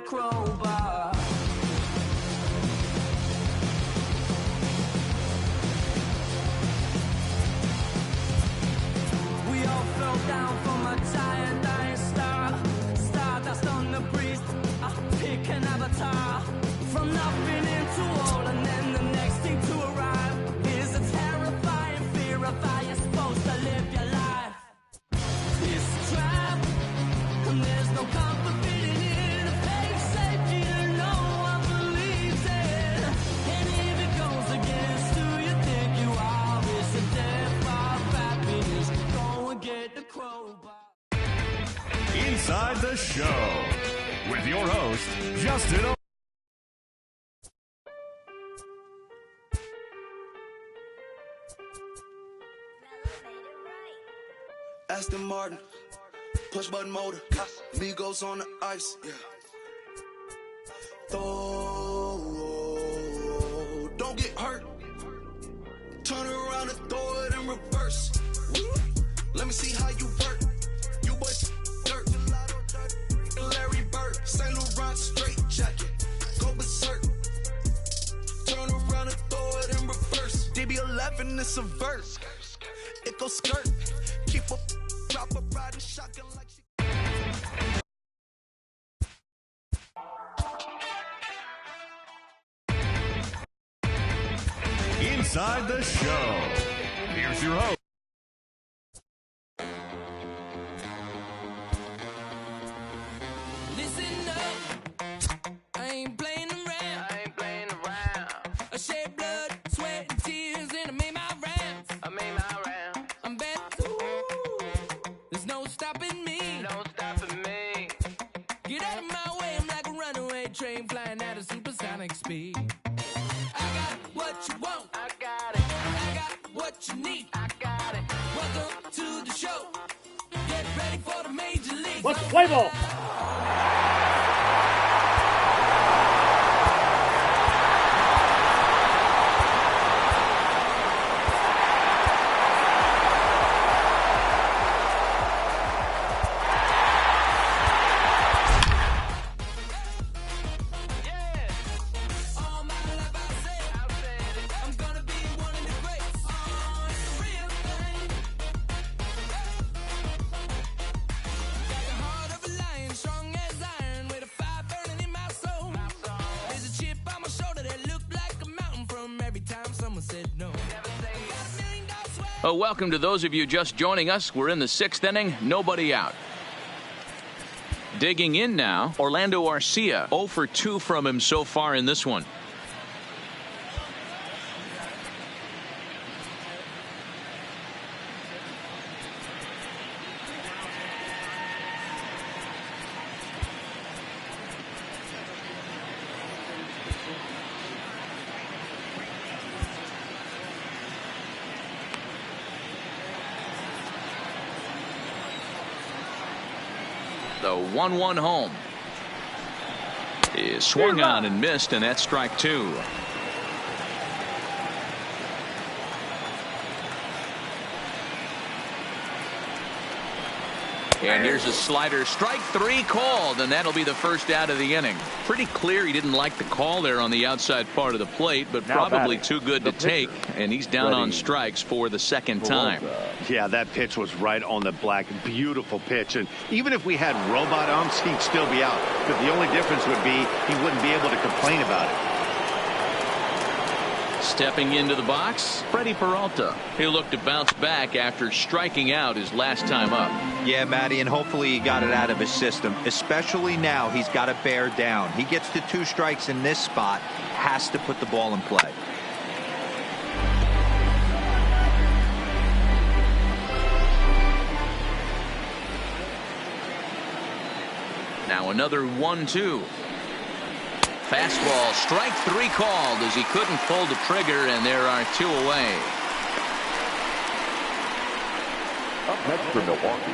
crowbar. We all fell down from a giant dying star. Stardust on the breeze, a pick an avatar. From nothing into all, and then the next thing to arrive is a terrifying fear of how you're supposed to live your life. It's a trap, and there's no comfort fitting in. A fake safety that no one believes in. And if it goes against who you think you are, it's a death of happiness. Go and get the crowbar. Inside the Show with your host, Justin. Aston Martin, push button motor, Migos on the ice, yeah. Don't get hurt. Turn around and throw it in reverse. Let me see how you work. You boys dirt. Larry Bird, Saint Laurent straight jacket. Go berserk. Turn around and throw it in reverse. DB11 is a verse. It goes skirt. Keep up. Drop a riding shotgun like she... Inside the Show. Here's your host. Listen up. I ain't playing around. I shed blood, sweat, and tears, and I made my rounds. I'm bad. There's no stopping me. Get out of my way, I'm like a runaway train flying at a supersonic speed. I got what you want. I got what you need. Welcome to the show. Get ready for the major league. Let's play ball. All my life I said I'm gonna be one of the greats. Oh, it's a real thing. Got the heart of a lion, strong as iron, with a fire burning in my soul. There's a chip on my shoulder that looked like a mountain from every time someone said no. Got $1 million swag. Oh, welcome to those of you just joining us. We're in the 6th inning, nobody out. Digging in now, Orlando Arcia, 0 for 2 from him so far in this one. The 1-1 home is swung on and missed, and that's strike 2. And here's a slider, strike 3 called, and that'll be the first out of the inning. Pretty clear he didn't like the call there on the outside part of the plate, but probably too good to take, and he's down on strikes for the second time. Yeah, that pitch was right on the black. Beautiful pitch. And even if we had robot umps, he'd still be out. But the only difference would be he wouldn't be able to complain about it. Stepping into the box, Freddie Peralta. He'll look to bounce back after striking out his last time up. Yeah, Matty, and hopefully he got it out of his system. Especially now, he's got to bear down. He gets to 2 strikes in this spot, has to put the ball in play. Now another 1-2. Fastball, strike 3 called as he couldn't pull the trigger, and there are 2 away. Up next for Milwaukee.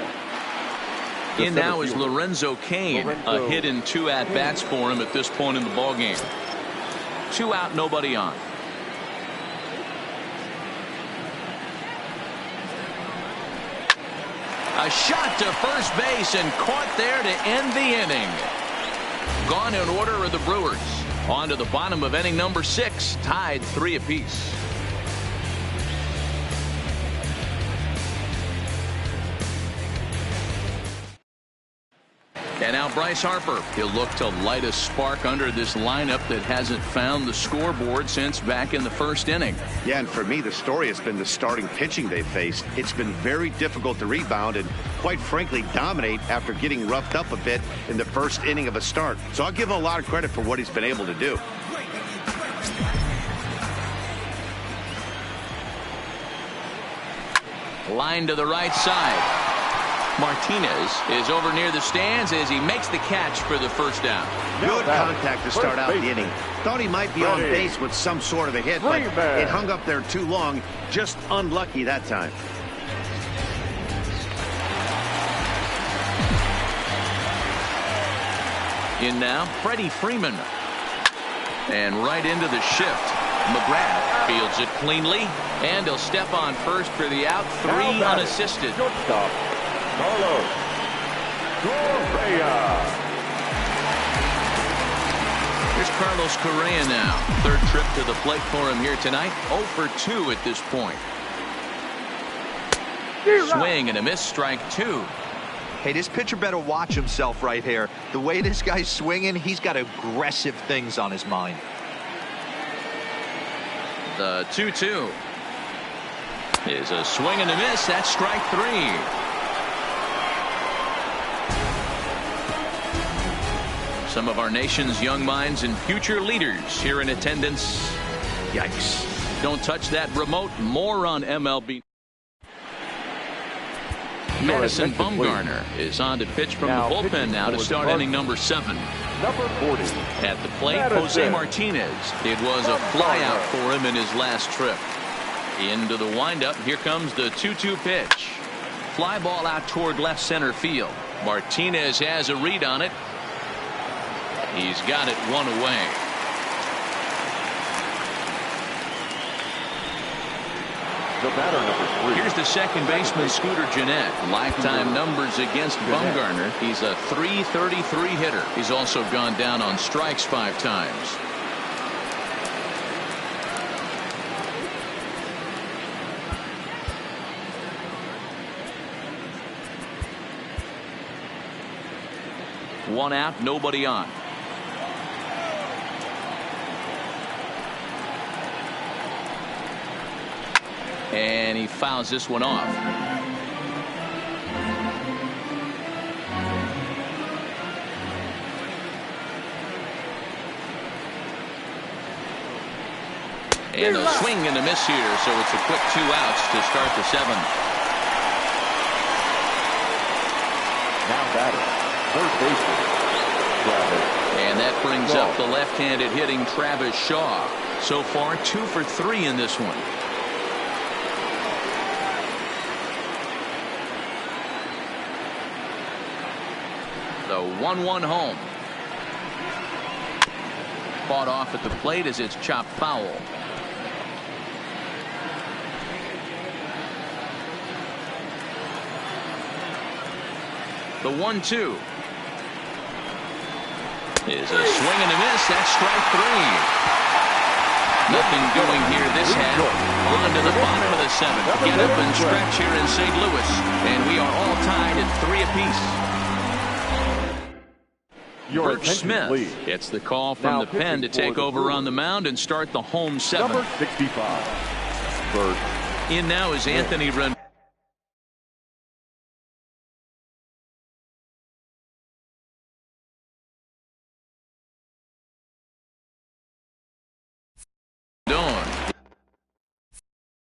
In now is Lorenzo Cain. A hit in 2 at-bats for him at this point in the ballgame. 2 out, nobody on. A shot to first base and caught there to end the inning. Gone in order are the Brewers. On to the bottom of inning number 6, tied 3 apiece. And now Bryce Harper. He'll look to light a spark under this lineup that hasn't found the scoreboard since back in the first inning. Yeah, and for me, the story has been the starting pitching they've faced. It's been very difficult to rebound and, quite frankly, dominate after getting roughed up a bit in the first inning of a start. So I'll give him a lot of credit for what he's been able to do. Line to the right side. Martinez is over near the stands as he makes the catch for the first down. Good contact to start out the inning. Thought he might be on base with some sort of a hit, but it hung up there too long. Just unlucky that time. In now, Freddie Freeman. And right into the shift. McGrath fields it cleanly, and he'll step on first for the out. 3 unassisted. Shortstop, Carlos Correa. Here's Carlos Correa now. Third trip to the plate for him here tonight. 0 for 2 at this point. Swing and a miss, strike 2. Hey, this pitcher better watch himself right here. The way this guy's swinging, he's got aggressive things on his mind. The 2-2 is a swing and a miss. That's strike 3. Some of our nation's young minds and future leaders here in attendance. Yikes. Don't touch that remote. More on MLB. Madison Bumgarner is on to pitch from the bullpen now to start inning number 7. Number 40. At the plate, Jose Martinez. It was a flyout for him in his last trip. Into the windup. Here comes the 2-2 pitch. Fly ball out toward left center field. Martinez has a read on it. He's got it 1 away. The batter, number 3. Here's the second baseman, Scooter Gennett. Lifetime numbers against Bumgarner. He's a .333 hitter. He's also gone down on strikes 5 times. One out, nobody on. And he fouls this one off. And a swing and a miss here, so it's a quick 2 outs to start the 7th. Now batter, third baseman, Travis. And that brings up the left-handed hitting Travis Shaw. So far 2 for 3 in this one. The 1-1 home. Fought off at the plate as it's chopped foul. The 1-2 is a swing and a miss. That's strike 3. Nothing doing here this half. On to the bottom of the 7th. Get up and stretch here in St. Louis, and we are all tied at 3 apiece. Bert Smith gets the call from the pen to take over on the mound and start the home 7th. Number 65. Bert. In now is Anthony Rendon.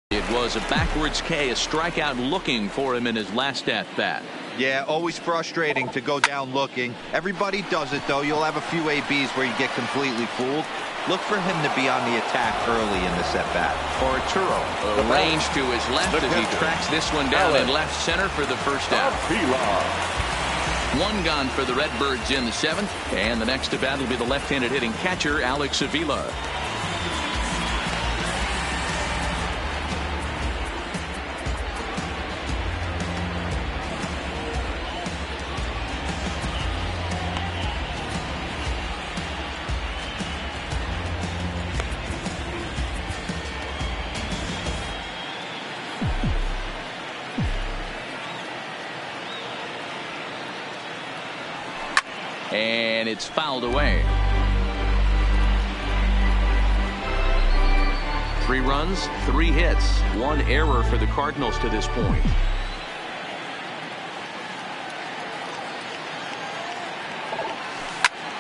It was a backwards K, a strikeout looking for him in his last at bat. Yeah, always frustrating to go down looking. Everybody does it, though. You'll have a few ABs where you get completely fooled. Look for him to be on the attack early in the at-bat. Arturo arranged to his left as he tracks this one down in left center for the first out. 1 gone for the Redbirds in the 7th, and the next to bat will be the left-handed hitting catcher Alex Avila. And it's fouled away. 3 runs, 3 hits, 1 error for the Cardinals to this point.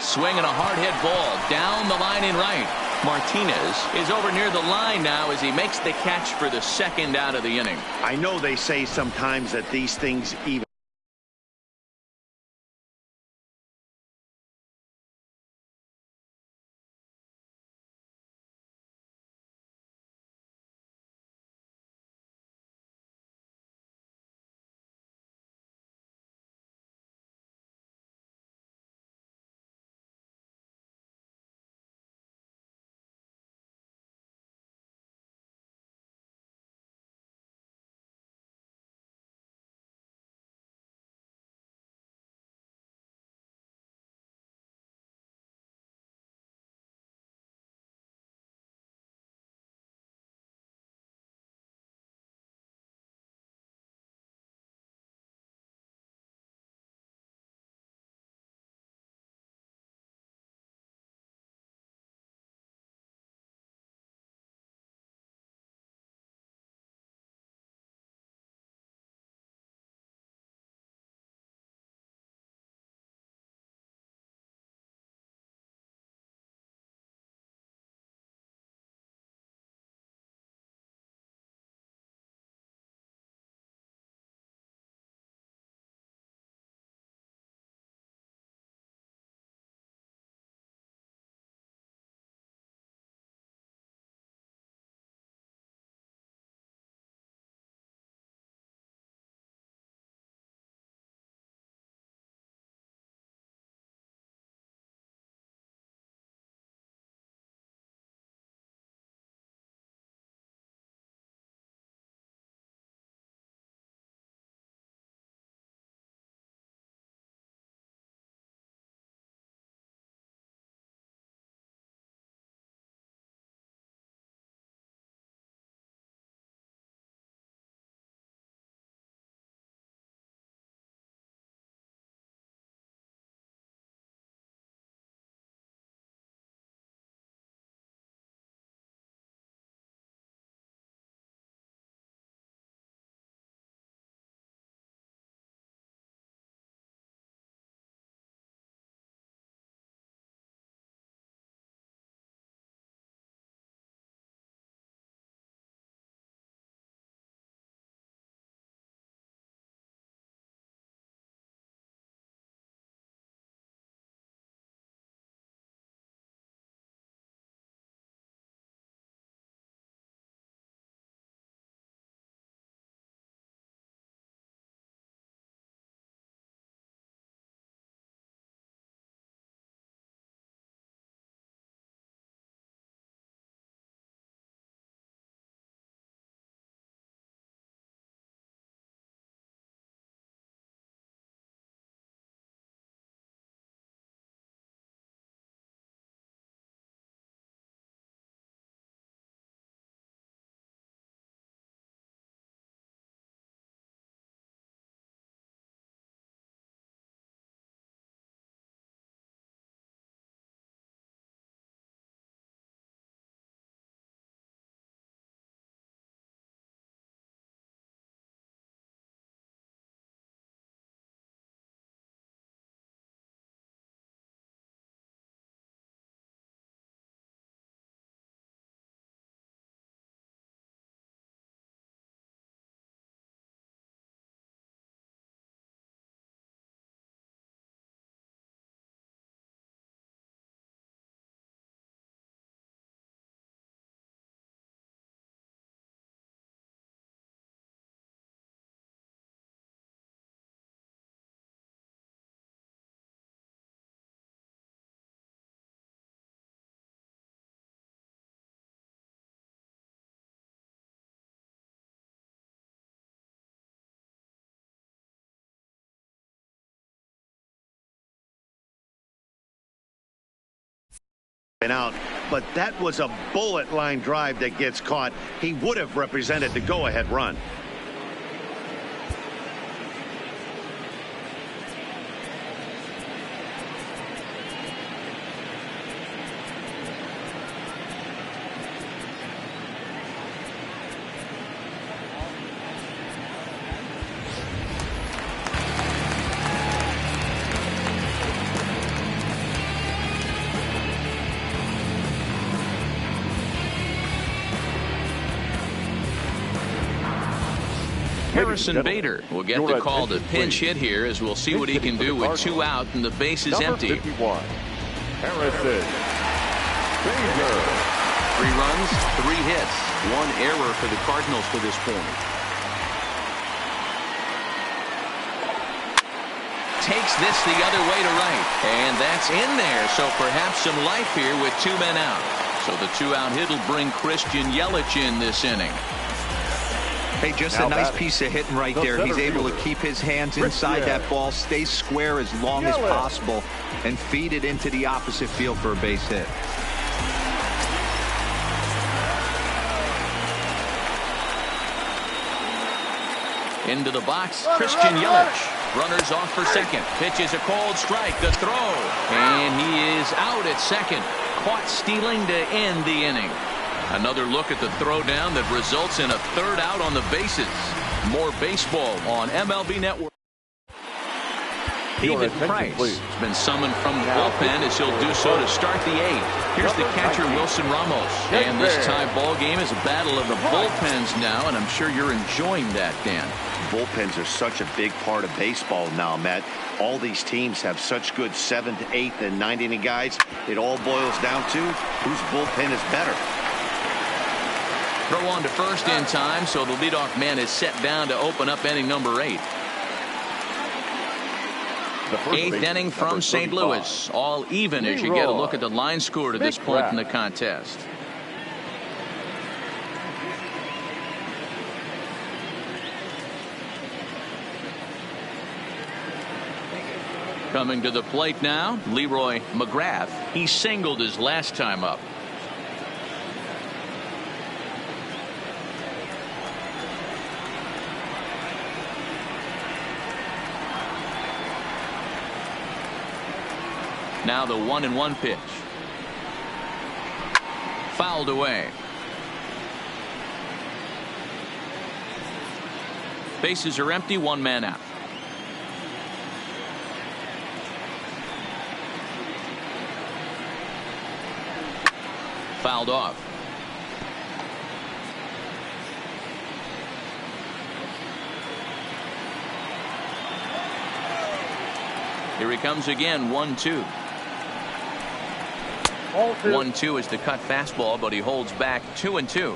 Swinging a hard hit ball down the line in right. Martinez is over near the line now as he makes the catch for the 2nd out of the inning. I know they say sometimes that these things even. Out, but that was a bullet line drive that gets caught. He would have represented the go-ahead run. Harrison Bader will get the call to pinch hit here, as we'll see what he can do with 2 out and the base is empty. 51, Harrison Bader. 3 runs, 3 hits, 1 error for the Cardinals to this point. Takes this the other way to right, and that's in there, so perhaps some life here with 2 men out. So the 2-out hit will bring Christian Yelich in this inning. Hey, just a nice piece of hitting right there. He's able to keep his hands inside that ball, stay square as long as possible, and feed it into the opposite field for a base hit. Into the box, Christian Yelich. Runners off for second. Pitches a cold strike. The throw. And he is out at second. Caught stealing to end the inning. Another look at the throwdown that results in a 3rd out on the bases. More baseball on MLB Network. David Price has been summoned from the bullpen, as he'll do so to start the 8th. Here's the catcher, Wilson Ramos. And this tie ball game is a battle of the bullpens now, and I'm sure you're enjoying that, Dan. Bullpens are such a big part of baseball now, Matt. All these teams have such good 7th, 8th, and 9th inning guys. It all boils down to whose bullpen is better. Throw on to first in time, so the leadoff man is set down to open up inning number 8. 8th inning from St. Louis. All even as you get a look at the line score to this point in the contest. Coming to the plate now, Leroy McGrath. He singled his last time up. Now the 1-1 pitch. Fouled away. Bases are empty, 1 man out. Fouled off. Here he comes again, 1-2. 1-2 is the cut fastball, but he holds back 2-2.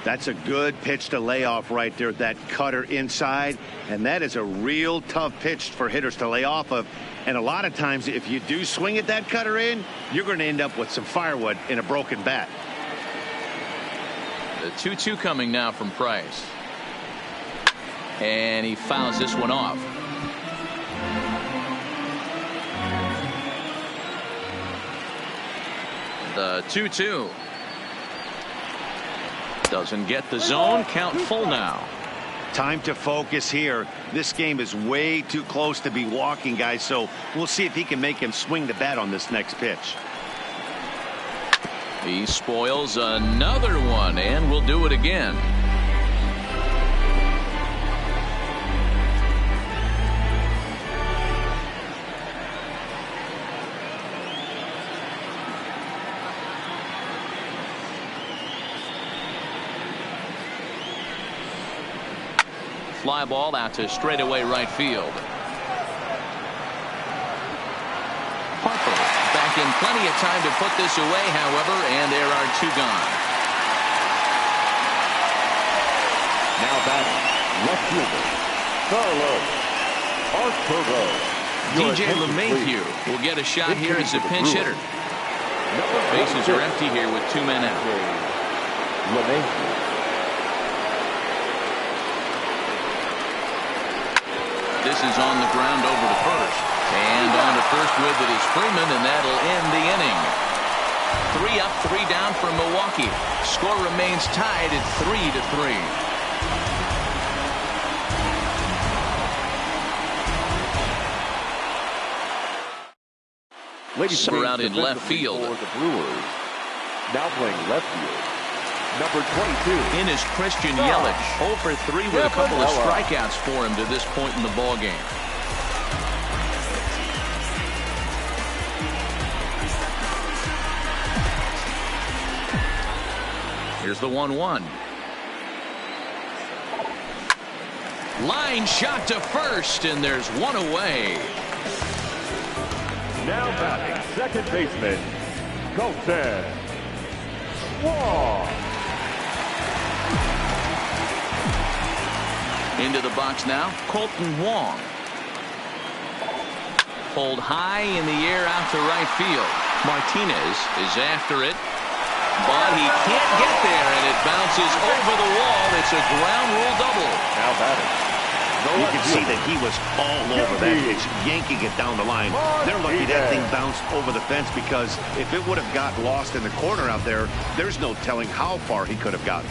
That's a good pitch to lay off right there, that cutter inside, and that is a real tough pitch for hitters to lay off of. And a lot of times, if you do swing at that cutter in, you're going to end up with some firewood in a broken bat. The 2-2 coming now from Price. And he fouls this one off. The 2-2. Doesn't get the zone. Count full now. Time to focus here. This game is way too close to be walking, guys, so we'll see if he can make him swing the bat on this next pitch. He spoils another one, and will do it again. Fly ball out to straightaway right field. Harper back in plenty of time to put this away, however, and there are 2 gone. Now batting, left fielder, Carlos Arturo. DJ LeMahieu will get a shot here as a pinch hitter. Bases are empty here with 2 men out. LeMahieu. This is on the ground over to first. And on to first with it is Freeman, and that'll end the inning. 3 up, 3 down for Milwaukee. Score remains tied at 3-3. We're out in left field. For the Brewers. Now playing left field, number 22. In is Christian Yelich. 0 for 3 with a couple of strikeouts for him to this point in the ball game. Here's the 1-1. Line shot to first, and there's one away. Now batting second baseman, Colton Wong. Into the box now, Colton Wong. Pulled high in the air out to right field. Martinez is after it, but he can't get there, and it bounces over the wall. It's a ground rule double. Now batting. You can see that he was all over that pitch, yanking it down the line. They're lucky that thing bounced over the fence, because if it would have got lost in the corner out there, there's no telling how far he could have gotten.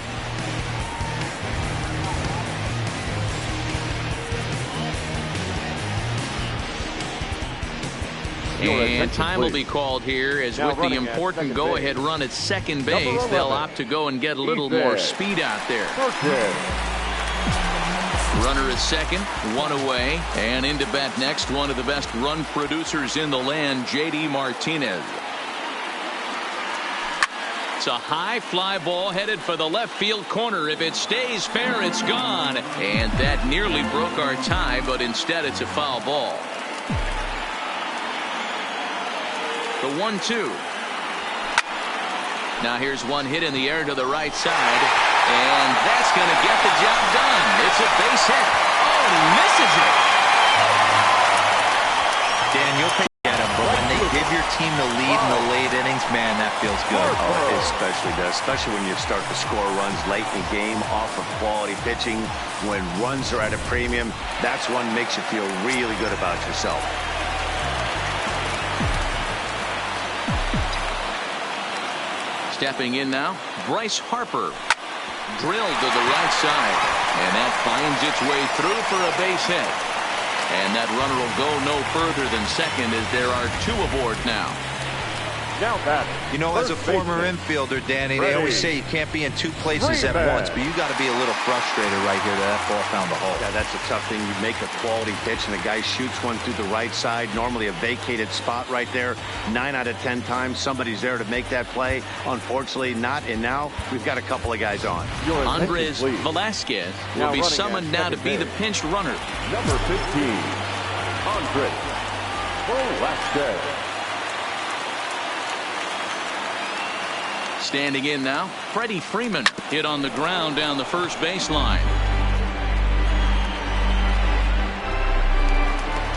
And time will be called here, as with the important go-ahead run at second base, they'll opt to go and get a little more speed out there. Runner at second, one away, and into bat next, one of the best run producers in the land, J.D. Martinez. It's a high fly ball headed for the left field corner. If it stays fair, it's gone. And that nearly broke our tie, but instead it's a foul ball. The 1-2. Now here's one hit in the air to the right side, and that's going to get the job done. It's a base hit. Oh, and he misses it. Dan, you'll take at him, but when they give your team the lead in the late innings, man, that feels good. Oh, it especially does, especially when you start to score runs late in the game off of quality pitching. When runs are at a premium, that's what makes you feel really good about yourself. Stepping in now, Bryce Harper. Drilled to the right side, and that finds its way through for a base hit. And that runner will go no further than second, as there are two aboard now. Now batting. You know, as a former infielder, Danny, they always say you can't be in two places at once, but you got to be a little frustrated right here that ball found the hole. Yeah, that's a tough thing. You make a quality pitch, and the guy shoots one through the right side, normally a vacated spot right there. 9 out of 10 times, somebody's there to make that play. Unfortunately, not. And now we've got a couple of guys on. Andres Velasquez will be summoned now to be the pinch runner. Number 15, Andres Velasquez. Standing in now, Freddie Freeman hit on the ground down the first baseline.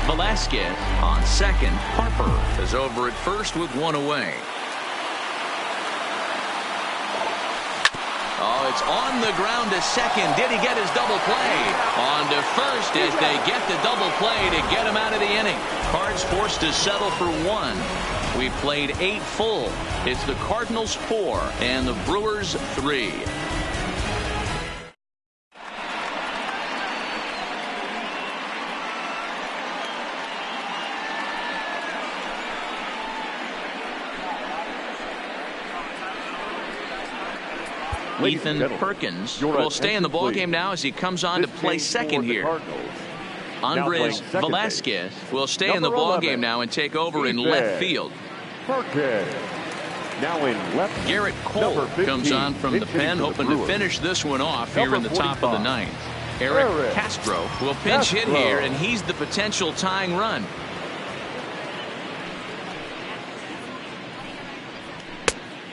Velasquez on second. Harper is over at first with one away. Oh, it's on the ground to second. Did he get his double play? On to first as they get the double play to get him out of the inning. Cards forced to settle for one. We played 8 full. It's the Cardinals 4 and the Brewers 3. Ethan Perkins will stay in the ballgame now as he comes on to play second here. Andres Velasquez will stay in the ballgame now and take over in left field. Perkins. Now in left. Garrett Cole comes on from the pen, hoping to finish this one off here in the top of the ninth. Eric Castro will pinch hit here, and he's the potential tying run.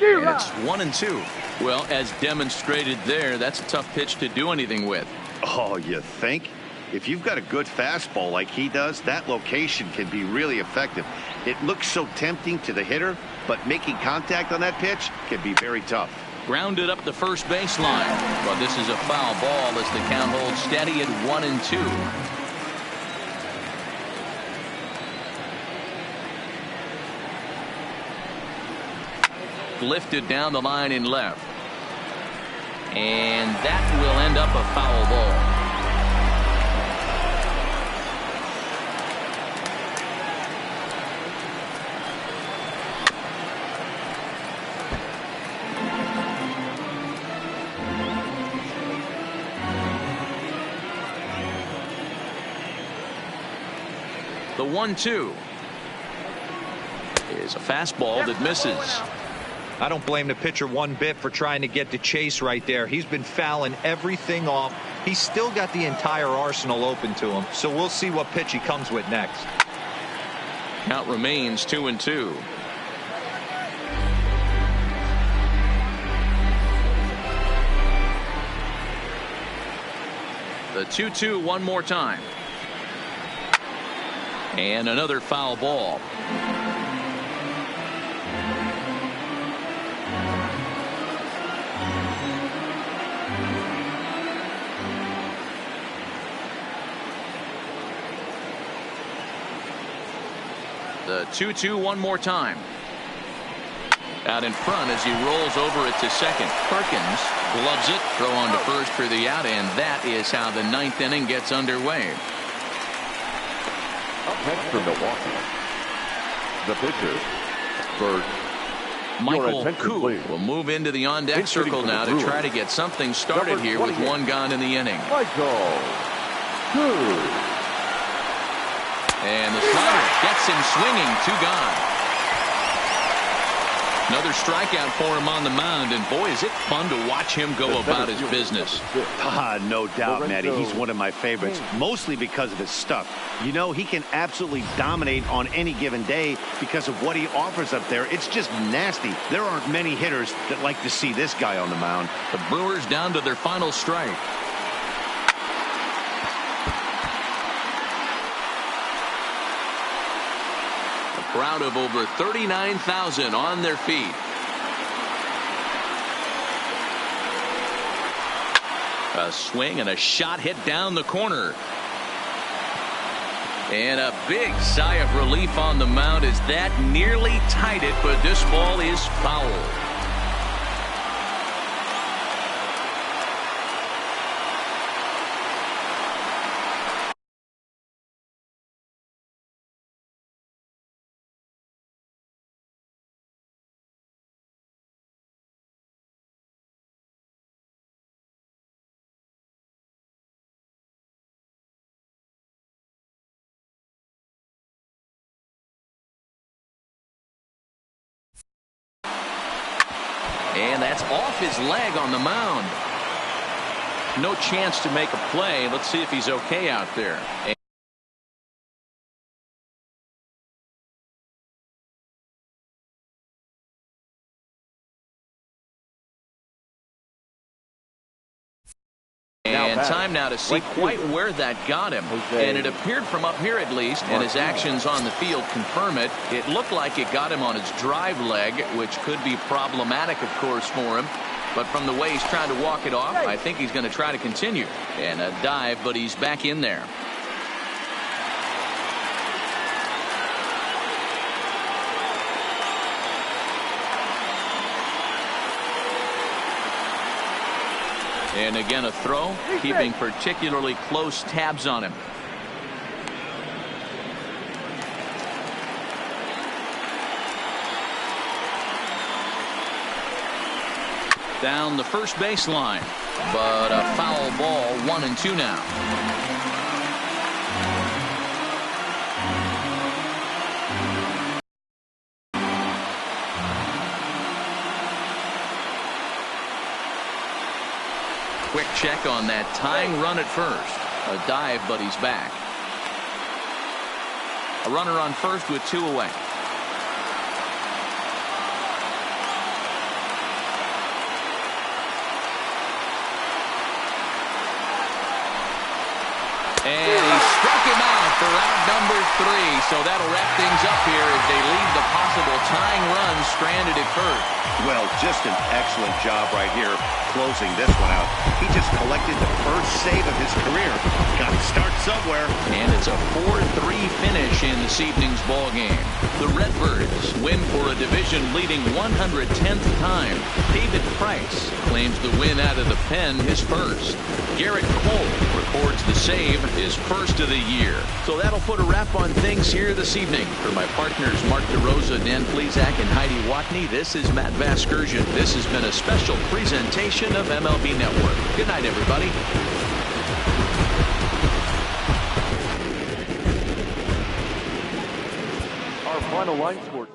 And it's 1-2. Well, as demonstrated there, that's a tough pitch to do anything with. Oh, you think? If you've got a good fastball like he does, that location can be really effective. It looks so tempting to the hitter, but making contact on that pitch can be very tough. Grounded up the first baseline, but this is a foul ball as the count holds steady at 1-2. Lifted down the line in left, and that will end up a foul ball. The 1-2 is a fastball that misses. I don't blame the pitcher one bit for trying to get the chase right there. He's been fouling everything off He's still got the entire arsenal open to him, so we'll see what pitch he comes with next. Count remains 2-2. The 2-2 one more time. And another foul ball. The 2-2 one more time. Out in front as he rolls over it to second. Perkins gloves it. Throw on to first for the out, and that is how the ninth inning gets underway. Up next for Milwaukee, the pitcher, Bert. Michael Koo will move into the on-deck circle now to try to get something started here with one gone in the inning. Michael Koo. And the slider gets him swinging. 2 gone. Another strikeout for him on the mound, and boy, is it fun to watch him go about his business. No doubt, Matty. He's one of my favorites, mostly because of his stuff. You know, he can absolutely dominate on any given day because of what he offers up there. It's just nasty. There aren't many hitters that like to see this guy on the mound. The Brewers down to their final strike. Crowd of over 39,000 on their feet. A swing and a shot hit down the corner. And a big sigh of relief on the mound as that nearly tied it, but this ball is foul. And that's off his leg on the mound. No chance to make a play. Let's see if he's okay out there. And time now to see quite where that got him. And it appeared from up here at least, and his actions on the field confirm it. It looked like it got him on his drive leg, which could be problematic, of course, for him. But from the way he's trying to walk it off, I think he's going to try to continue. And a dive, but he's back in there. And again, a throw, keeping particularly close tabs on him. Down the first baseline, but a foul ball, 1-2 now. Quick check on that tying run at first. A dive, but he's back. A runner on first with 2 away. And he struck him out for out number 3. So that'll wrap things up here as they leave the possible tying run stranded at first. Well, just an excellent job right here closing this one out. He just collected the first save of his career. Got to start somewhere. And it's a 4-3 finish in this evening's ball game. The Redbirds win for a division-leading 110th time. David Price claims the win out of the pen, his first. Garrett Cole records the save, his first of the year. So that'll put a wrap on things here this evening. For my partners Mark DeRosa, Dan Plesac, and Heidi Watney, this is Matt Vasgersian. This has been a special presentation of MLB Network. Good night, everybody. Our final line score.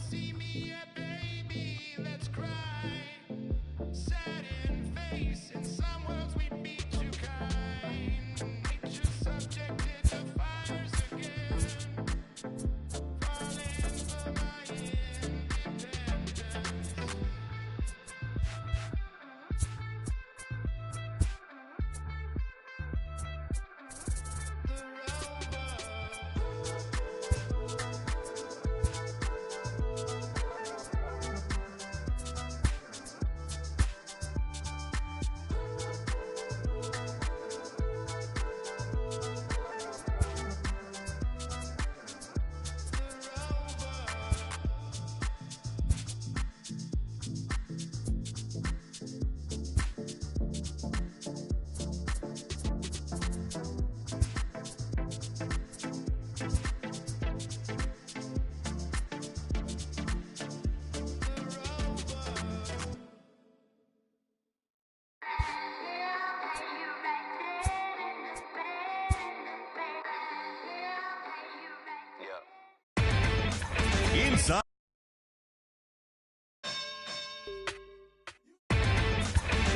See me, yeah, baby, let's cry. Sad in face, in some worlds we be too kind. Nature's subjected to fires again. Falling for my independence.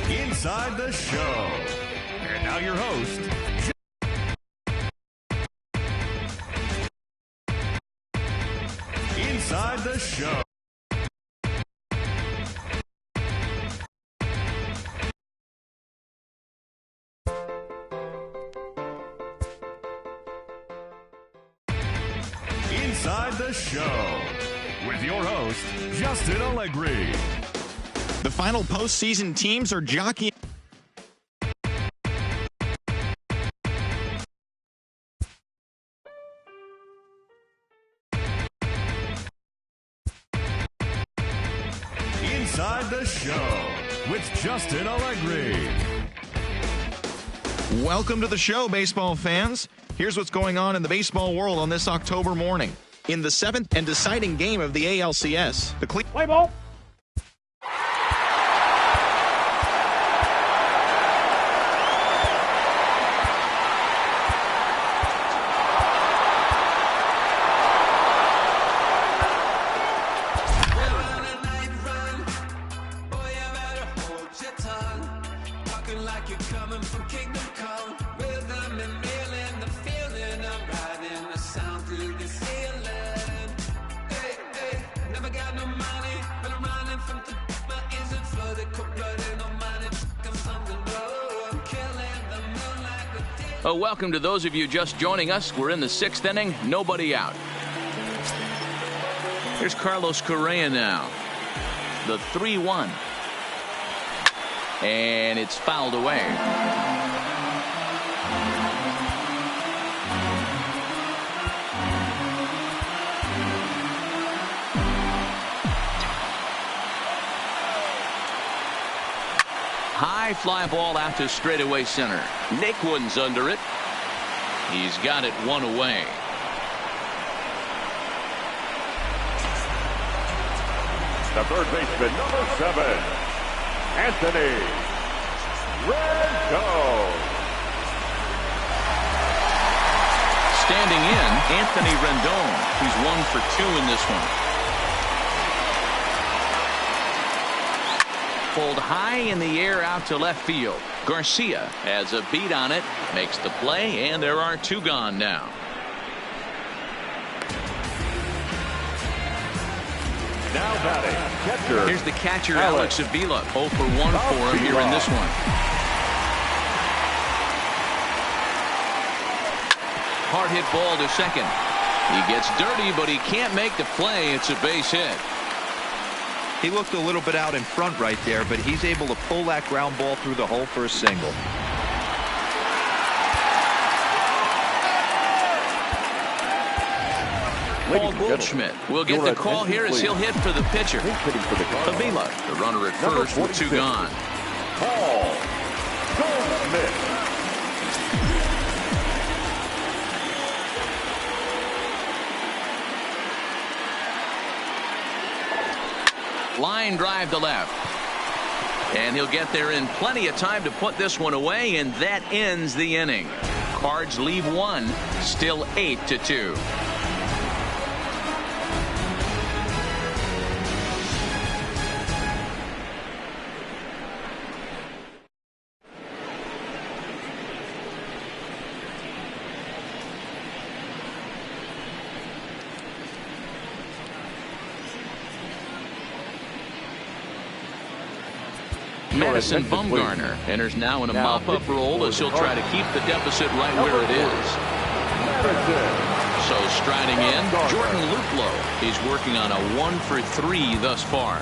Inside the show. And now your host, Inside the show. Inside the show with your host, Justin Allegri. The final postseason teams are jockeying. Inside the show with Justin Allegri. Welcome to the show, baseball fans. Here's what's going on in the baseball world on this October morning. In the 7th and deciding game of the ALCS, the Play ball. Killing Welcome to those of you just joining us. We're in the 6th inning, nobody out. Here's Carlos Correa now. The 3-1. And it's fouled away. High fly ball out to straightaway center. Naquin's under it. He's got it one away. The third baseman, number 7, Anthony Rendon. Standing in, Anthony Rendon. He's 1 for 2 in this one. Pulled high in the air out to left field. Garcia has a beat on it, makes the play, and there are 2 gone now. Now batting, catcher. Here's the catcher, Alex Avila. 0 for 1 for him here in this one. Hard hit ball to second. He gets dirty, but he can't make the play. It's a base hit. He looked a little bit out in front right there, but he's able to pull that ground ball through the hole for a single. Paul Goldschmidt will get the call here as he'll hit for the pitcher. Avila, the runner at first with 2 gone. Paul Goldschmidt. Line drive to left. And he'll get there in plenty of time to put this one away, and that ends the inning. Cards leave 1, still 8-2. Madison Bumgarner enters now in a mop-up role as he'll try to keep the deficit right where it is. So striding in, Jordan Luplow. He's working on a 1 for 3 thus far.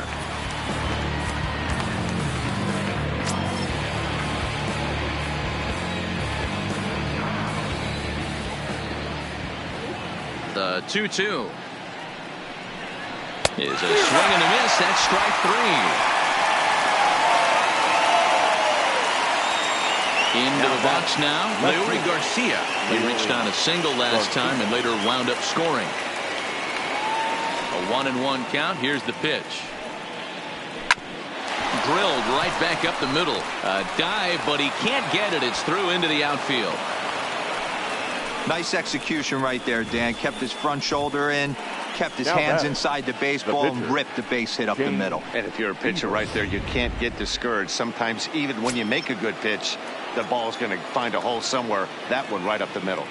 The 2-2 is a swing and a miss. That's strike 3. Into the box now, Leury Garcia. He reached on a single last time and later wound up scoring. A 1-1 count. Here's the pitch. Drilled right back up the middle. A dive, but he can't get it. It's through into the outfield. Nice execution right there, Dan. Kept his front shoulder in, kept his hands inside the baseball, and ripped the base hit up the middle. And if you're a pitcher right there, you can't get discouraged. Sometimes even when you make a good pitch, the ball's going to find a hole somewhere. That one right up the middle.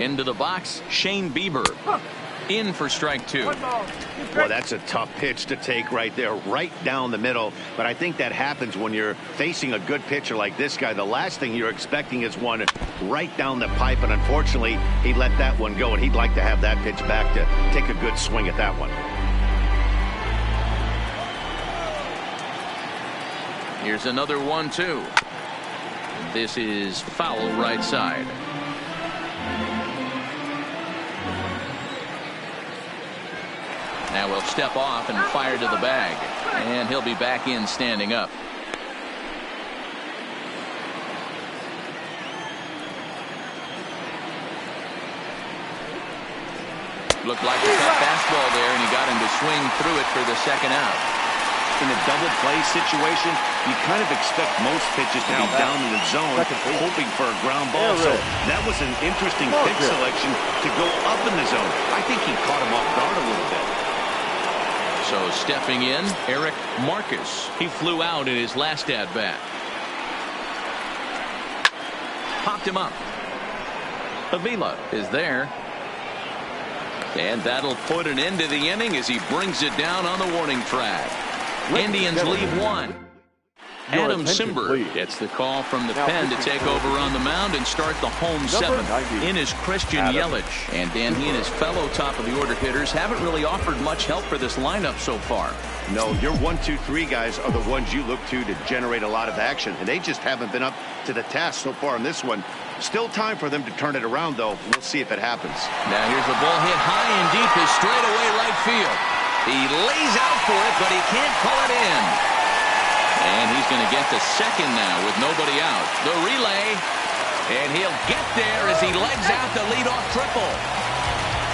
Into the box, Shane Bieber. In for strike 2. Well, that's a tough pitch to take right there, right down the middle. But I think that happens when you're facing a good pitcher like this guy. The last thing you're expecting is one right down the pipe, and unfortunately, he let that one go, and he'd like to have that pitch back to take a good swing at that one. Here's another 1-2. This is foul right side. Now we'll step off and fire to the bag. And he'll be back in standing up. Looked like a tough fastball there, and he got him to swing through it for the second out. In a double play situation, you kind of expect most pitches to be down in the zone, hoping for a ground ball. So that was an interesting pitch selection to go up in the zone. I think he caught him off guard a little bit. So stepping in, Eric Marcus. He flew out in his last at-bat. Popped him up. Avila is there. And that'll put an end to the inning as he brings it down on the warning track. Indians lead 1. Adam Simber gets the call from the pen to take over on the mound and start the home 7th. In is Christian Yelich. And Dan, he and his fellow top of the order hitters haven't really offered much help for this lineup so far. No, your 1, 2, 3 guys are the ones you look to generate a lot of action, and they just haven't been up to the task so far in this one. Still time for them to turn it around, though. We'll see if it happens. Now here's the ball hit high and deep is straightaway right field. He lays out for it, but he can't pull it in. And he's going to get to second now with nobody out. The relay, and he'll get there as he legs out the leadoff triple.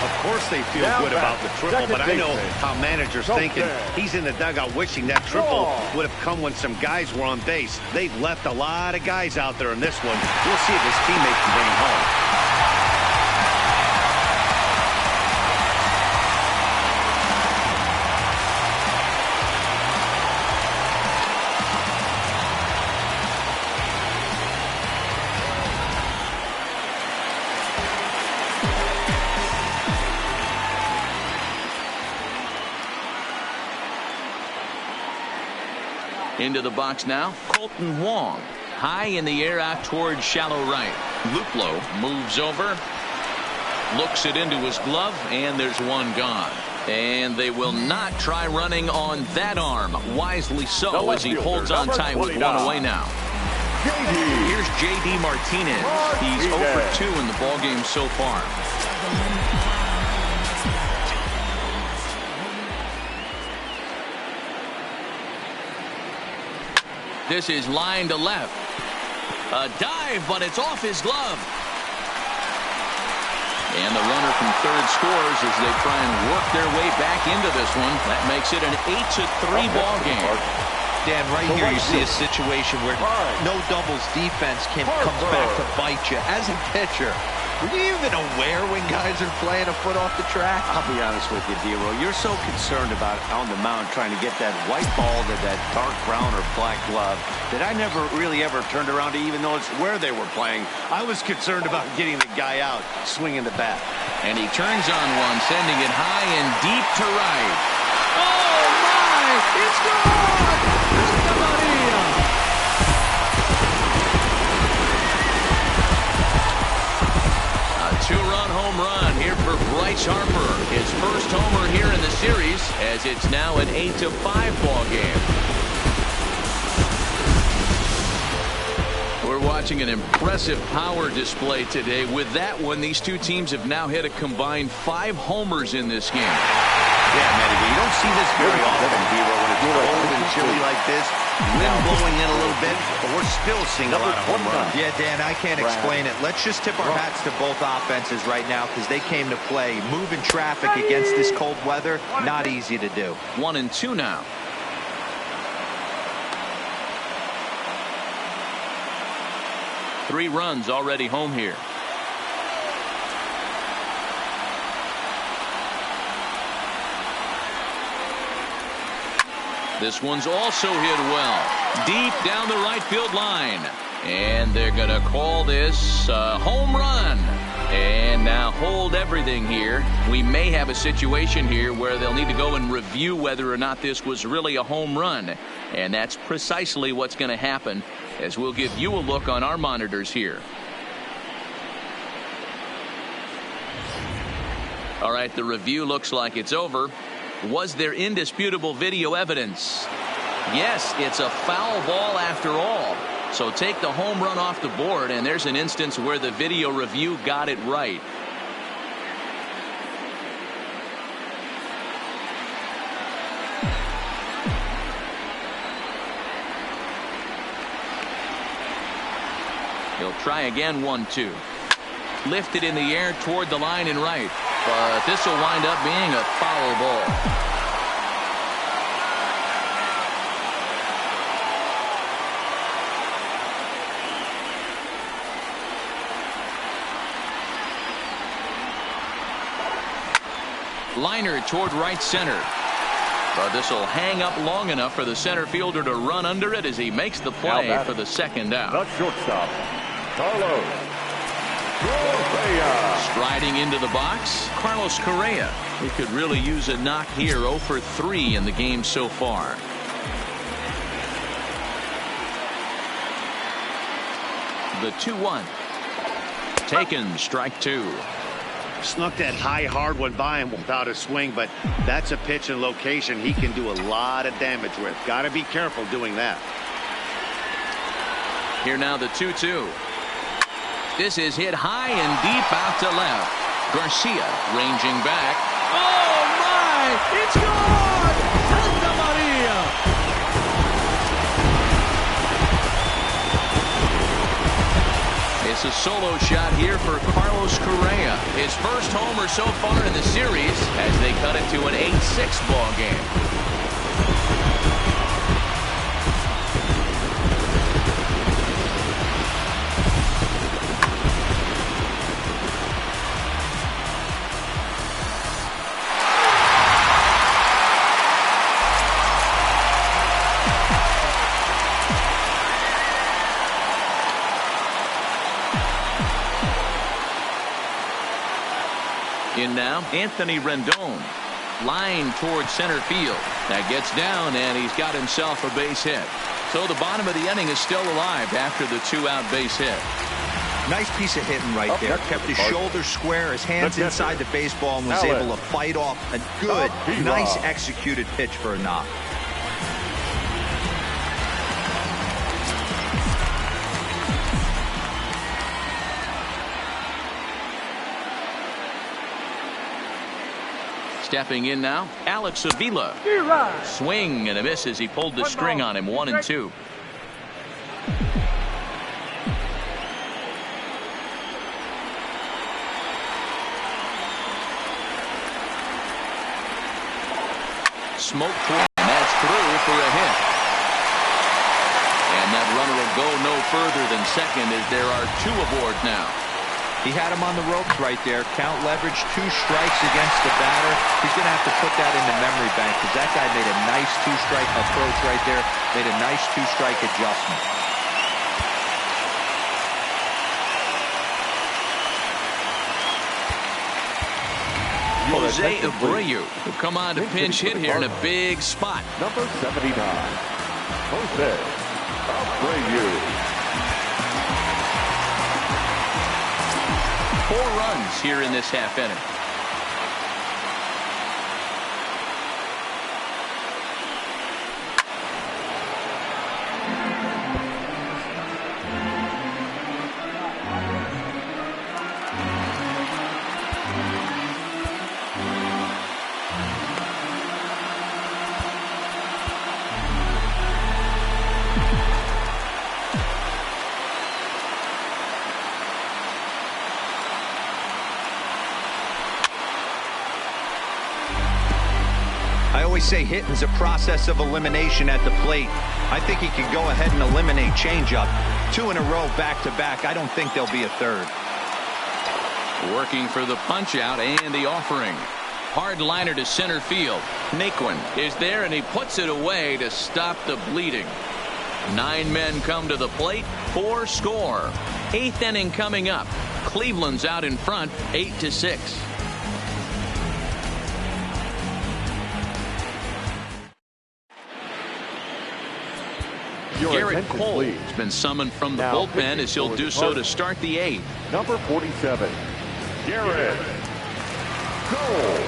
Of course they feel good about the triple, but I know how managers thinking. He's in the dugout wishing that triple would have come when some guys were on base. They've left a lot of guys out there in this one. We'll see if his teammate can bring him home. Into the box now, Colton Wong. High in the air out towards shallow right. Luplow moves over, looks it into his glove, and there's one gone. And they will not try running on that arm. Wisely so, as he holds on tight with one away now. Here's J.D. Martinez. He's 0 for 2 in the ballgame so far. This is line to left. A dive, but it's off his glove. And the runner from third scores as they try and work their way back into this one. That makes it an 8-3 ball game. Dan, right here you see a situation where no doubles defense comes back to bite you. As a pitcher, were you even aware when guys are playing a foot off the track? I'll be honest with you, D-Roll. You're so concerned about on the mound trying to get that white ball to that dark brown or black glove that I never really ever turned around to even notice where they were playing. I was concerned about getting the guy out, swinging the bat. And he turns on one, sending it high and deep to right. Oh, my! It's gone! Santa Maria! Two-run home run here for Bryce Harper. His first homer here in the series, as it's now an 8-5 ball game. We're watching an impressive power display today. With that one, these two teams have now hit a combined 5 homers in this game. Yeah, Matty, but you don't see this very often, D-Roll, when it's cold and chilly like this. Wind blowing in a little bit, but we're still seeing a lot of home runs. Yeah, Dan, I can't explain it. Let's just tip our hats to both offenses right now because they came to play. Moving traffic against this cold weather, not easy to do. 1-2 now. Three runs already home here. This one's also hit well. Deep down the right field line. And they're going to call this a home run. And now hold everything here. We may have a situation here where they'll need to go and review whether or not this was really a home run. And that's precisely what's going to happen, as we'll give you a look on our monitors here. All right, the review looks like it's over. Was there indisputable video evidence? Yes, it's a foul ball after all. So take the home run off the board, and there's an instance where the video review got it right. He'll try again, 1-2. Lifted in the air toward the line and right. But this will wind up being a foul ball. Liner toward right center. But this will hang up long enough for the center fielder to run under it as he makes the play for the second out. The shortstop, Carlos. Striding into the box, Carlos Correa. He could really use a knock here. 0 for 3 in the game so far. The 2-1. Taken, strike 2. Snuck that high hard one by him without a swing, but that's a pitch and location he can do a lot of damage with. Got to be careful doing that. Here now the 2-2. This is hit high and deep out to left. Garcia ranging back. Oh my! It's gone! Santa Maria! It's a solo shot here for Carlos Correa. His first homer so far in the series as they cut it to an 8-6 ball game. In now, Anthony Rendon. Line towards center field. That gets down, and he's got himself a base hit. So the bottom of the inning is still alive after the 2-out base hit. Nice piece of hitting right there. Kept his shoulders square, his hands inside the baseball, and was able to fight off a good, nice executed pitch for a knock. Stepping in now, Alex Avila. Swing and a miss as he pulled the string on him. 1-2. Smoke through, and that's through for a hit. And that runner will go no further than second as there are 2 aboard now. He had him on the ropes right there. Count leverage, 2 strikes against the batter. He's going to have to put that in the memory bank because that guy made a nice 2-strike approach right there. Made a nice 2-strike adjustment. Jose Abreu will come on to pinch hit here in a big spot. Number 79, Jose Abreu. 4 runs here in this half inning. I always say hitting's a process of elimination at the plate. I think he can go ahead and eliminate changeup. 2 in a row back-to-back. I don't think there'll be a third. Working for the punch-out and the offering. Hard liner to center field. Naquin is there, and he puts it away to stop the bleeding. 9 men come to the plate. 4 score. 8th inning coming up. Cleveland's out in front, 8-6. Garrett Cole has been summoned from the bullpen as he'll do so to start the 8th. Number 47, Garrett Cole.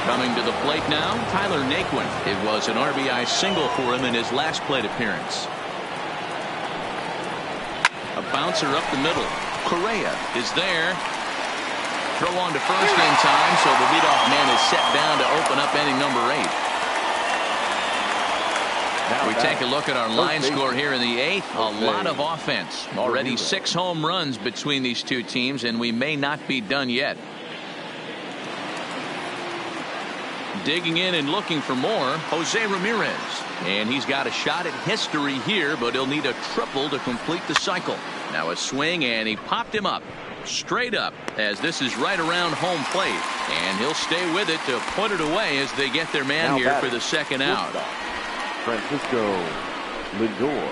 Coming to the plate now, Tyler Naquin. It was an RBI single for him in his last plate appearance. A bouncer up the middle. Correa is there. Throw on to first in time, so the leadoff man is set down to open up inning number 8. We take a look at our line score here in the 8th. A lot of offense. Already 6 home runs between these 2 teams, and we may not be done yet. Digging in and looking for more, Jose Ramirez. And he's got a shot at history here, but he'll need a triple to complete the cycle. Now a swing, and he popped him up. Straight up, as this is right around home plate. And he'll stay with it to put it away as they get their man here for the second out. Francisco Lindor.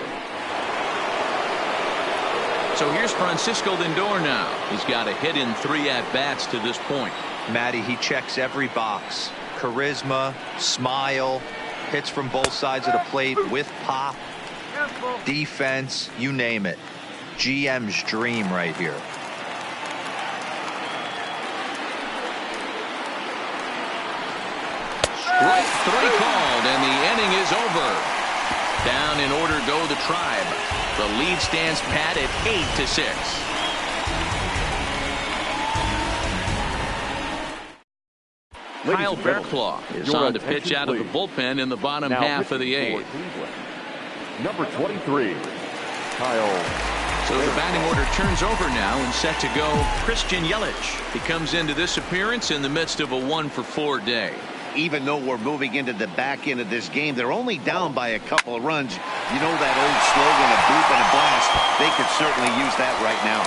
So here's Francisco Lindor now. He's got a hit in 3 at-bats to this point. Matty, he checks every box. Charisma, smile, hits from both sides of the plate with pop, defense, you name it. GM's dream right here. Strike 3 called, and the inning is over. Down in order go the Tribe. The lead stands pat at 8-6. Kyle Bearclaw is on to pitch out of the bullpen in the bottom half of the 8th. Number 23, Kyle. So the batting order turns over now and set to go Christian Yelich. He comes into this appearance in the midst of a 1-for-4 day. Even though we're moving into the back end of this game, they're only down by a couple of runs. You know that old slogan, a boop and a blast. They could certainly use that right now.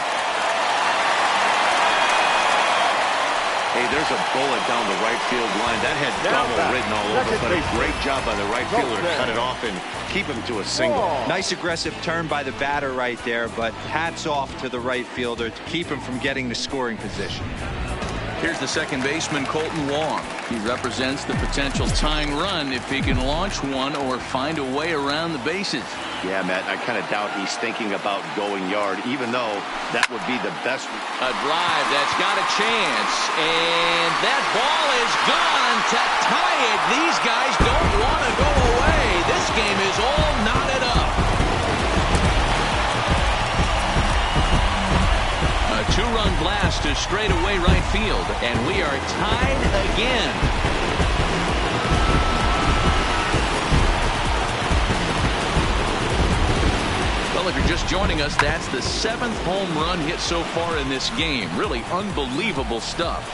Hey, there's a bullet down the right field line. That had double written all over, but a great job by the right fielder to cut it off and keep him to a single. Nice aggressive turn by the batter right there, but hats off to the right fielder to keep him from getting the scoring position. Here's the second baseman, Colton Wong. He represents the potential tying run if he can launch one or find a way around the bases. Yeah, Matt, I kind of doubt he's thinking about going yard, even though that would be the best. A drive that's got a chance, and that ball is gone to tie it. These guys don't want to go away. This game is all knotted up. A 2-run blast to straightaway right field, and we are tied again. Well, if you're just joining us, that's the 7th home run hit so far in this game. Really unbelievable stuff.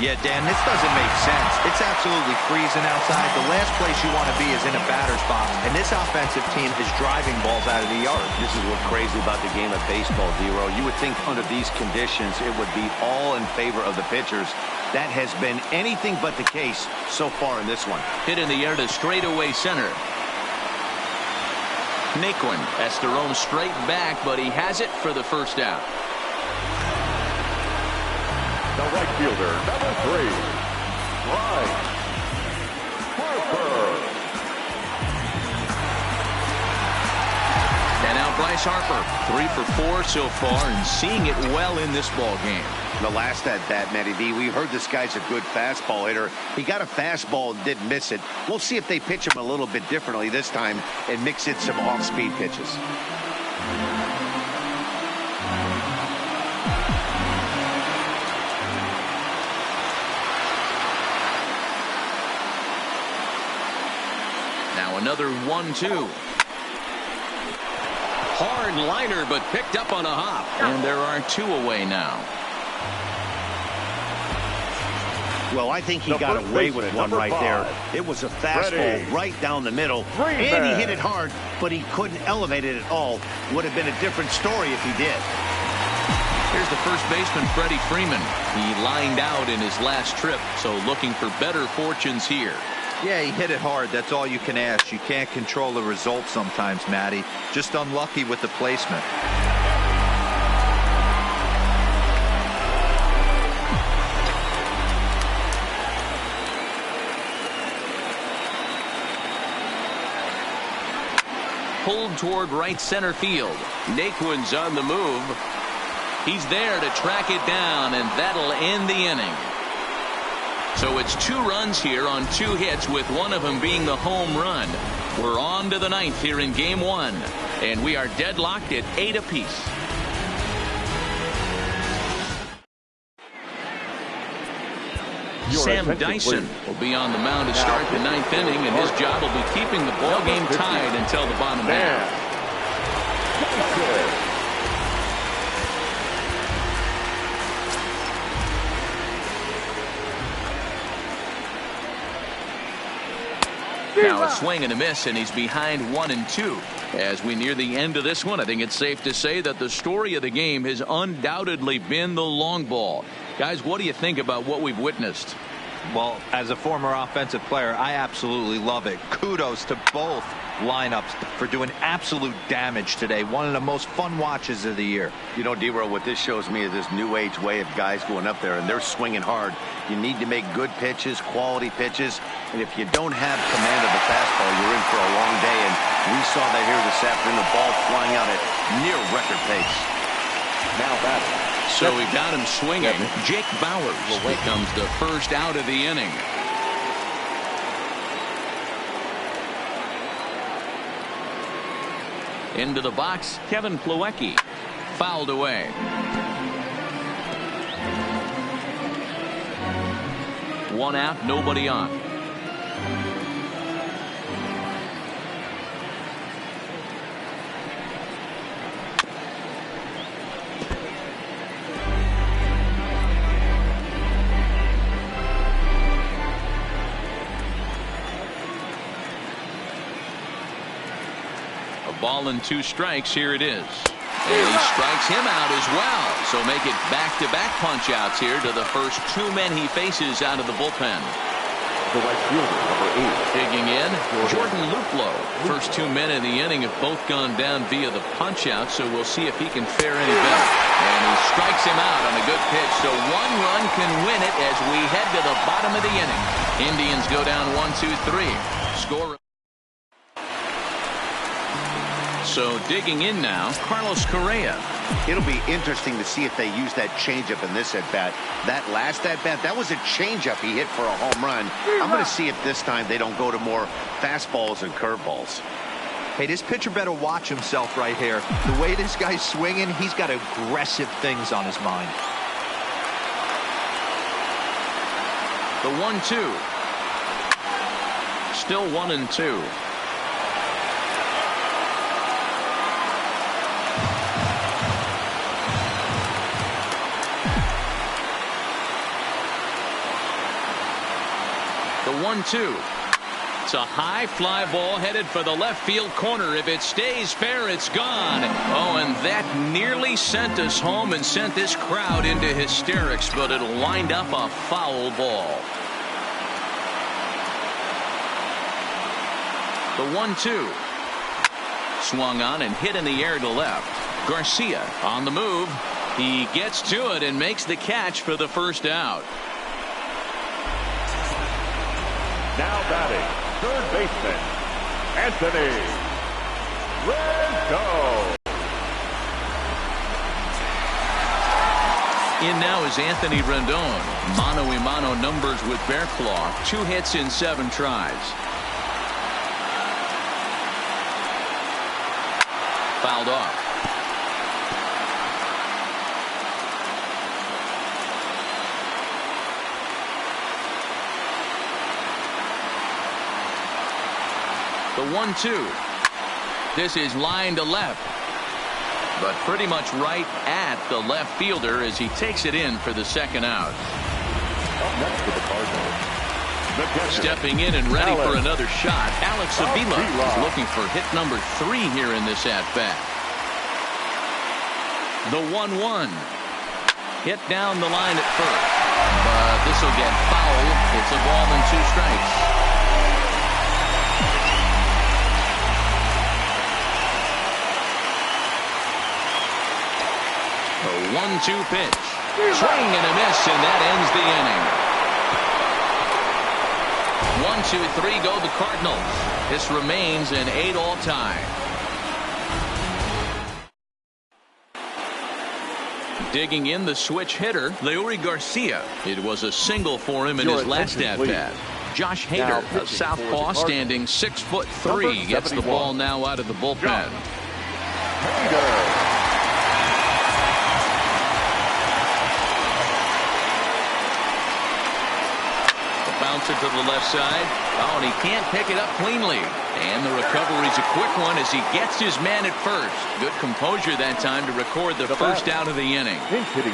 Yeah, Dan, this doesn't make sense. It's absolutely freezing outside. The last place you want to be is in a batter's box, and this offensive team is driving balls out of the yard. This is what's crazy about the game of baseball, Dero. You would think under these conditions it would be all in favor of the pitchers. That has been anything but the case so far in this one. Hit in the air to straightaway center. Naquin has to roam straight back, but he has it for the first out. The right fielder, number 3, Bryce Harper. And now Bryce Harper, 3 for 4 so far, and seeing it well in this ball game. The last at bat, Matty D, we heard this guy's a good fastball hitter. He got a fastball and didn't miss it. We'll see if they pitch him a little bit differently this time and mix in some off-speed pitches. Now another 1-2. Hard liner, but picked up on a hop. And there are 2 away now. Well, I think he got away with one right there. It was a fastball right down the middle. And he hit it hard, but he couldn't elevate it at all. Would have been a different story if he did. Here's the first baseman, Freddie Freeman. He lined out in his last trip, so looking for better fortunes here. Yeah, he hit it hard. That's all you can ask. You can't control the result sometimes, Matty. Just unlucky with the placement. Pulled toward right center field. Naquin's on the move. He's there to track it down, and that'll end the inning. So it's 2 runs here on 2 hits, with one of them being the home run. We're on to the 9th here in game 1, and we are deadlocked at 8 apiece. Sam Dyson will be on the mound to start the 9th inning, and his job will be keeping the ball game tied until the bottom half. Now a swing and a miss, and he's behind 1-2. As we near the end of this one, I think it's safe to say that the story of the game has undoubtedly been the long ball. Guys, what do you think about what we've witnessed? Well, as a former offensive player, I absolutely love it. Kudos to both lineups for doing absolute damage today. One of the most fun watches of the year. You know, D-Roll, what this shows me is this new age way of guys going up there, and they're swinging hard. You need to make good pitches, quality pitches, and if you don't have command of the fastball, you're in for a long day, and we saw that here this afternoon, the ball flying out at near record pace. Now batting. So we got him swinging. Jake Bowers becomes the first out of the inning. Into the box, Kevin Plawecki. Fouled away. One out, nobody on. Ball and 2 strikes. Here it is. And he strikes him out as well. So make it back-to-back punch-outs here to the first 2 men he faces out of the bullpen. The right fielder, number 8. Digging in, Jordan Luplow. First 2 men in the inning have both gone down via the punch-out, so we'll see if he can fare any better. And he strikes him out on a good pitch, so 1 run can win it as we head to the bottom of the inning. Indians go down 1-2-3. Score. So digging in now, Carlos Correa. It'll be interesting to see if they use that changeup in this at-bat. That last at-bat, that was a changeup he hit for a home run. I'm going to see if this time they don't go to more fastballs and curveballs. Hey, this pitcher better watch himself right here. The way this guy's swinging, he's got aggressive things on his mind. The 1-2. Still 1-2. The 1-2. It's a high fly ball headed for the left field corner. If it stays fair, it's gone. Oh, and that nearly sent us home and sent this crowd into hysterics, but it'll wind up a foul ball. The 1-2. Swung on and hit in the air to left. Garcia on the move. He gets to it and makes the catch for the first out. Now batting, third baseman, Anthony Rendon. In now is Anthony Rendon. Mano-a-mano numbers with Bearclaw. 2 hits in 7 tries. Fouled off. The 1-2. This is line to left, but pretty much right at the left fielder as he takes it in for the second out. Up next for the Cardinals, stepping in and ready for another shot, Alex Avila is looking for hit number 3 here in this at-bat. The 1-1. Hit down the line at first, but this will get foul. It's a ball and 2 strikes. A 1-2 pitch. Swing and a miss, and that ends the inning. 1-2-3 go the Cardinals. This remains an 8-all tie. Digging in the switch hitter, Leury Garcia. It was a single for him in his last at-bat. Josh Hader, a southpaw standing 6'3", gets the ball now out of the bullpen. Hader. Bounce it to the left side. Oh, and he can't pick it up cleanly. And the recovery's a quick one as he gets his man at first. Good composure that time to record the first out of the inning.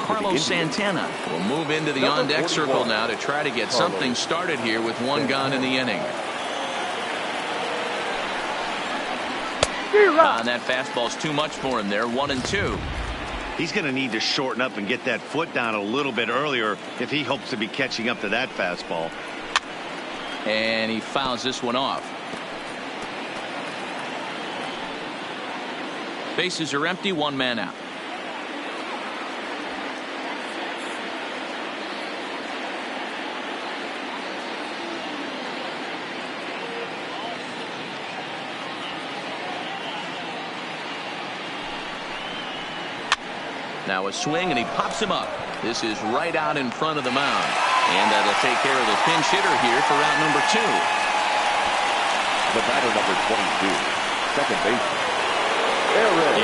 Carlos Santana will move into the on-deck circle now to try to get something started here with 1 gone in the inning. And that fastball's too much for him there. 1-2. He's going to need to shorten up and get that foot down a little bit earlier if he hopes to be catching up to that fastball. And he fouls this one off. Bases are empty, one man out. Now a swing, and he pops him up. This is right out in front of the mound. And that'll take care of the pinch hitter here for out number 2. The batter, number 22, second baseman,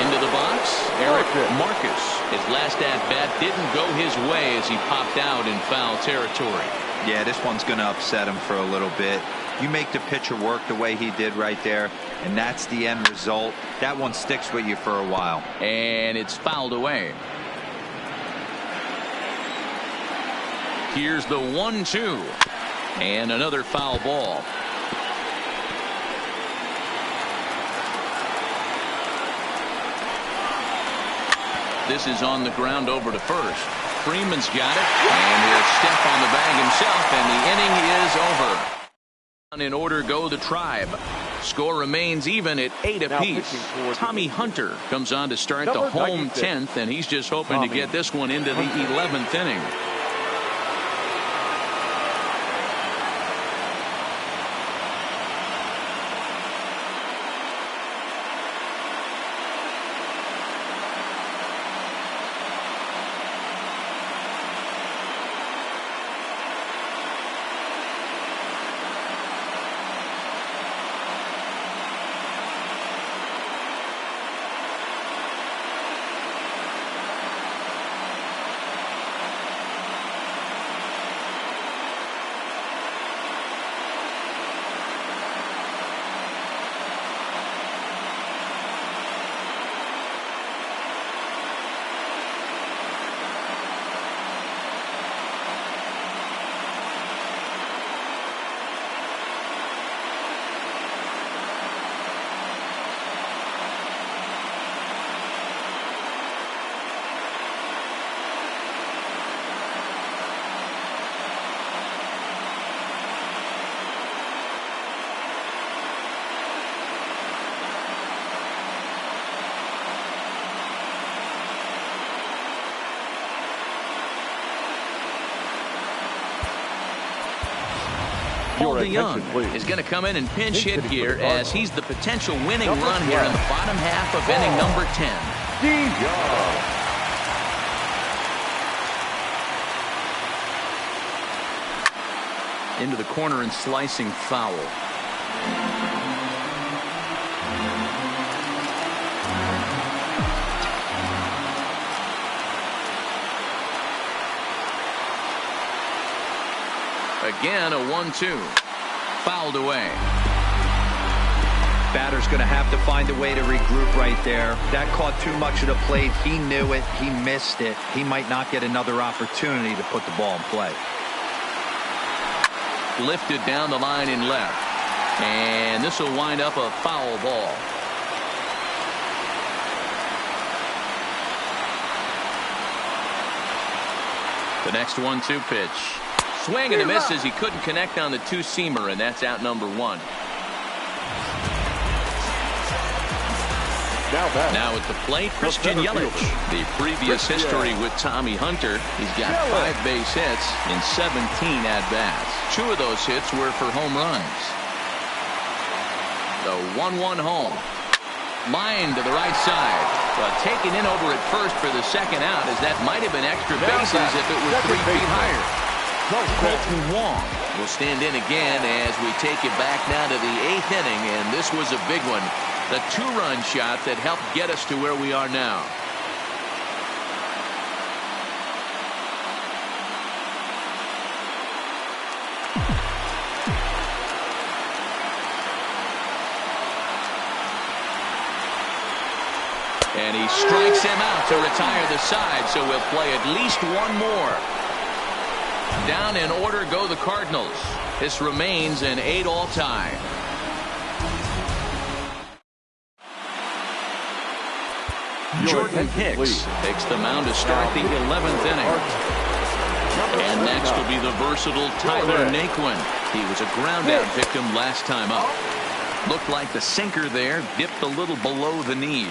Into the box, Eric Marcus. His last at-bat didn't go his way as he popped out in foul territory. Yeah, this one's going to upset him for a little bit. You make the pitcher work the way he did right there, and that's the end result. That one sticks with you for a while. And it's fouled away. Here's the 1-2. And another foul ball. This is on the ground over to first. Freeman's got it, and he'll step on the bag himself, and the inning is over. In order go the Tribe. Score remains even at 8 apiece. Tommy Hunter comes on to start the home 10th, and he's just hoping to get this one into the 11th inning. Paul DeYoung is going to come in and pinch hit here as he's the potential winning run here in the bottom half of inning number 10. Into the corner and slicing foul. Again, a 1-2. Fouled away. Batter's going to have to find a way to regroup right there. That caught too much of the plate. He knew it. He missed it. He might not get another opportunity to put the ball in play. Lifted down the line in left. And this will wind up a foul ball. The next 1-2 pitch. Swing and a miss as he couldn't connect on the two-seamer, and that's out number 1. Now at the plate, Christian Yelich. The previous history with Tommy Hunter, he's got 5 base hits in 17 at-bats. 2 of those hits were for home runs. The 1-1 home. Line to the right side. But taken in over at first for the second out, as that might have been extra bases if it were 3 feet higher. Colton Wong will stand in again as we take it back now to the 8th inning, and this was a big one. The 2-run shot that helped get us to where we are now. And he strikes him out to retire the side, so we'll play at least one more. Down in order go the Cardinals. This remains an 8-all tie. Jordan Hicks takes the mound to start the 11th inning. And next will be the versatile Tyler Naquin. He was a ground out victim last time up. Looked like the sinker there dipped a little below the knees.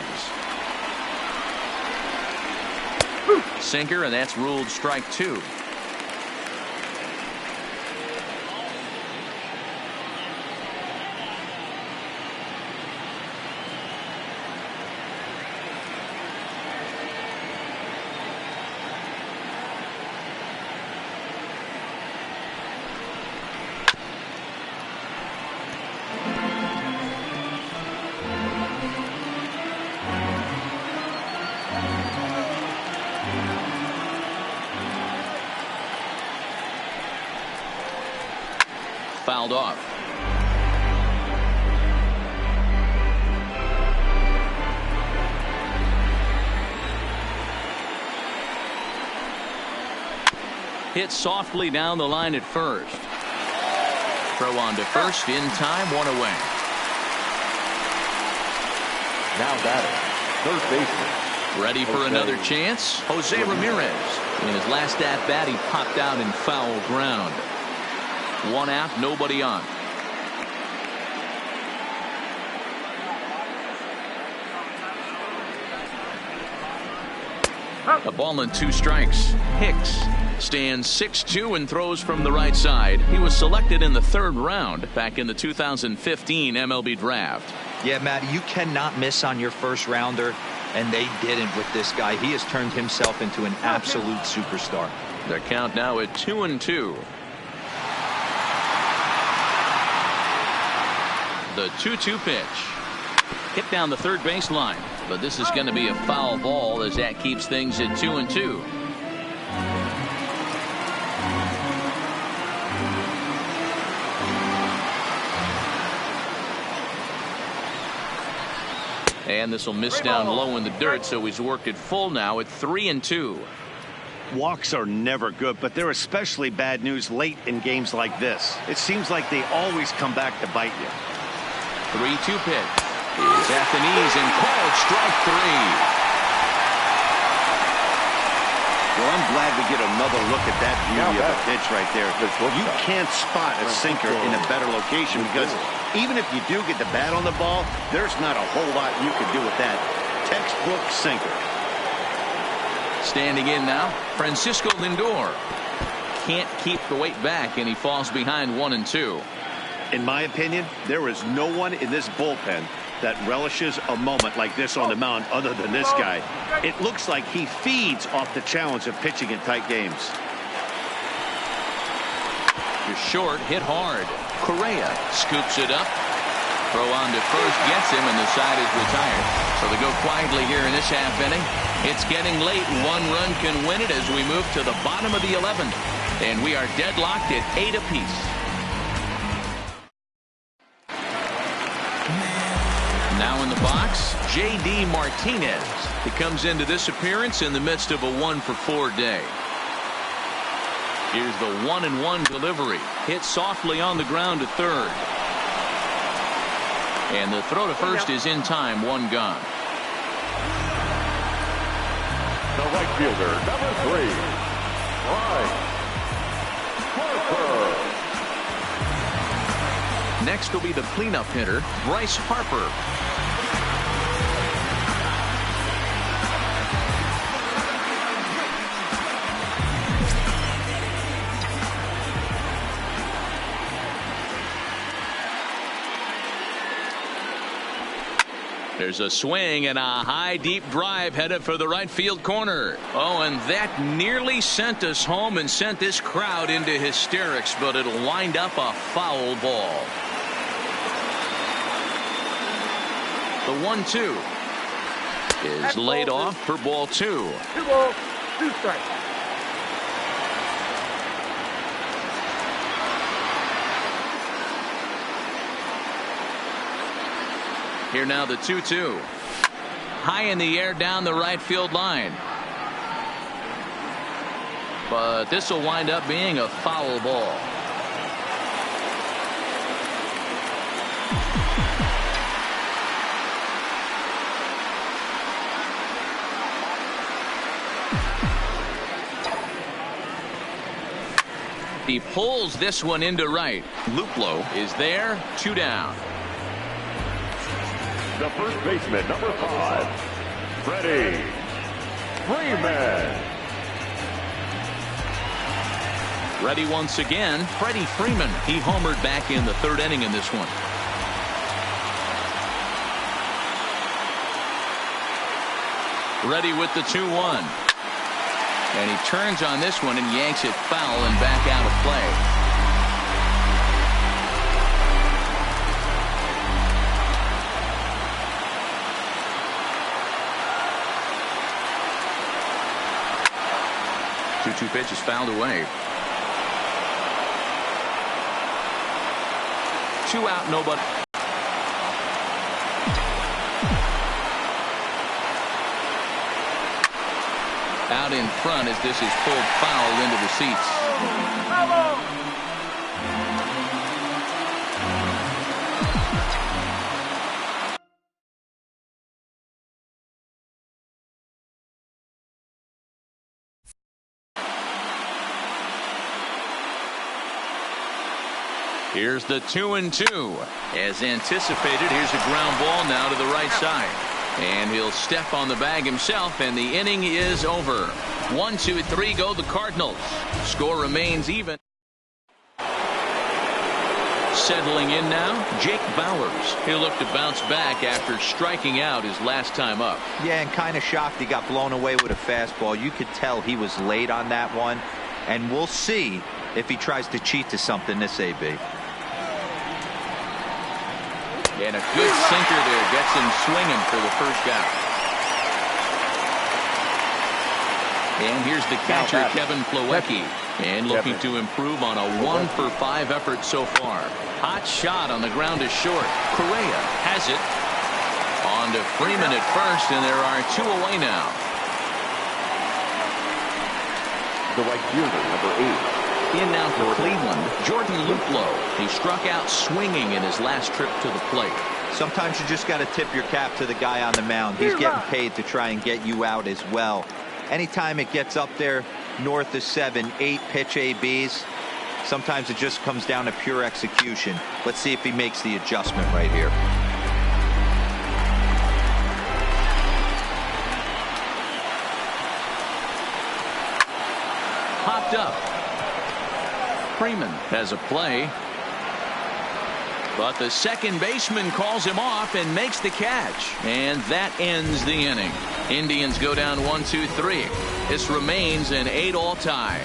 Sinker, and that's ruled strike 2. Fouled off. Hit softly down the line at first. Throw on to first in time, 1 away. Now batting, third baseman. Ready for another chance. Jose Ramirez. In his last at bat, he popped out in foul ground. 1 out, nobody on. A ball and 2 strikes. Hicks stands 6'2" and throws from the right side. He was selected in the 3rd round back in the 2015 MLB draft. Yeah, Matt, you cannot miss on your first rounder, and they didn't with this guy. He has turned himself into an absolute superstar. Their count now at 2-2. The 2-2 pitch. Hit down the third baseline, but this is going to be a foul ball as that keeps things at 2-2. And this will miss down low in the dirt, so he's worked it full now at 3-2. Walks are never good, but they're especially bad news late in games like this. It seems like they always come back to bite you. 3-2 pitch is at the knees and called strike 3. Well, I'm glad we get another look at that beauty of a pitch right there. You can't spot a sinker in a better location because even if you do get the bat on the ball, there's not a whole lot you can do with that. Textbook sinker. Standing in now, Francisco Lindor. Can't keep the weight back, and he falls behind 1-2. In my opinion, there is no one in this bullpen that relishes a moment like this on the mound other than this guy. It looks like he feeds off the challenge of pitching in tight games. To short, hit hard. Correa scoops it up. Throw on to first, gets him, and the side is retired. So they go quietly here in this half inning. It's getting late. 1 run can win it as we move to the bottom of the 11th. And we are deadlocked at 8 apiece. Now in the box, J.D. Martinez. He comes into this appearance in the midst of a 1-for-4 day. Here's the 1-1 delivery. Hit softly on the ground to third. And the throw to first is in time, 1 gone. The right fielder, number 3, Bryce Harper. Next will be the cleanup hitter, Bryce Harper. There's a swing and a high deep drive headed for the right field corner. Oh, and that nearly sent us home and sent this crowd into hysterics, but it'll wind up a foul ball. The 1-2 is laid off for ball 2. 2 balls, 2 strikes. Here now the 2-2. High in the air down the right field line. But this will wind up being a foul ball. He pulls this one into right. Luplow is there, 2 down. The first baseman, number 5, Freddie Freeman. Ready once again, Freddie Freeman. He homered back in the 3rd inning in this one. Ready with the 2-1. And he turns on this one and yanks it foul and back out of play. Two pitch is fouled away. 2 out, nobody. Out in front as this is pulled foul into the seats. Here's the 2-2. As anticipated, here's a ground ball now to the right side. And he'll step on the bag himself, and the inning is over. 1, 2, 3 go the Cardinals. Score remains even. Settling in now, Jake Bowers. He'll look to bounce back after striking out his last time up. Yeah, and kind of shocked he got blown away with a fastball. You could tell he was late on that one. And we'll see if he tries to cheat to something this AB. And a good sinker there gets him swinging for the first out. And here's the catcher, Kevin Plawecki. And looking to improve on a 1-for-5 effort so far. Hot shot on the ground is short. Correa has it. On to Freeman at first, and there are 2 away now. The right fielder, number 8. In now for Cleveland, Jordan Luplow. He struck out swinging in his last trip to the plate. Sometimes you just got to tip your cap to the guy on the mound. He's getting paid to try and get you out as well. Anytime it gets up there north of 7, 8 pitch ABs, sometimes it just comes down to pure execution. Let's see if he makes the adjustment right here. Popped up. Freeman has a play. But the second baseman calls him off and makes the catch. And that ends the inning. Indians go down 1-2-3. This remains an 8-all tie.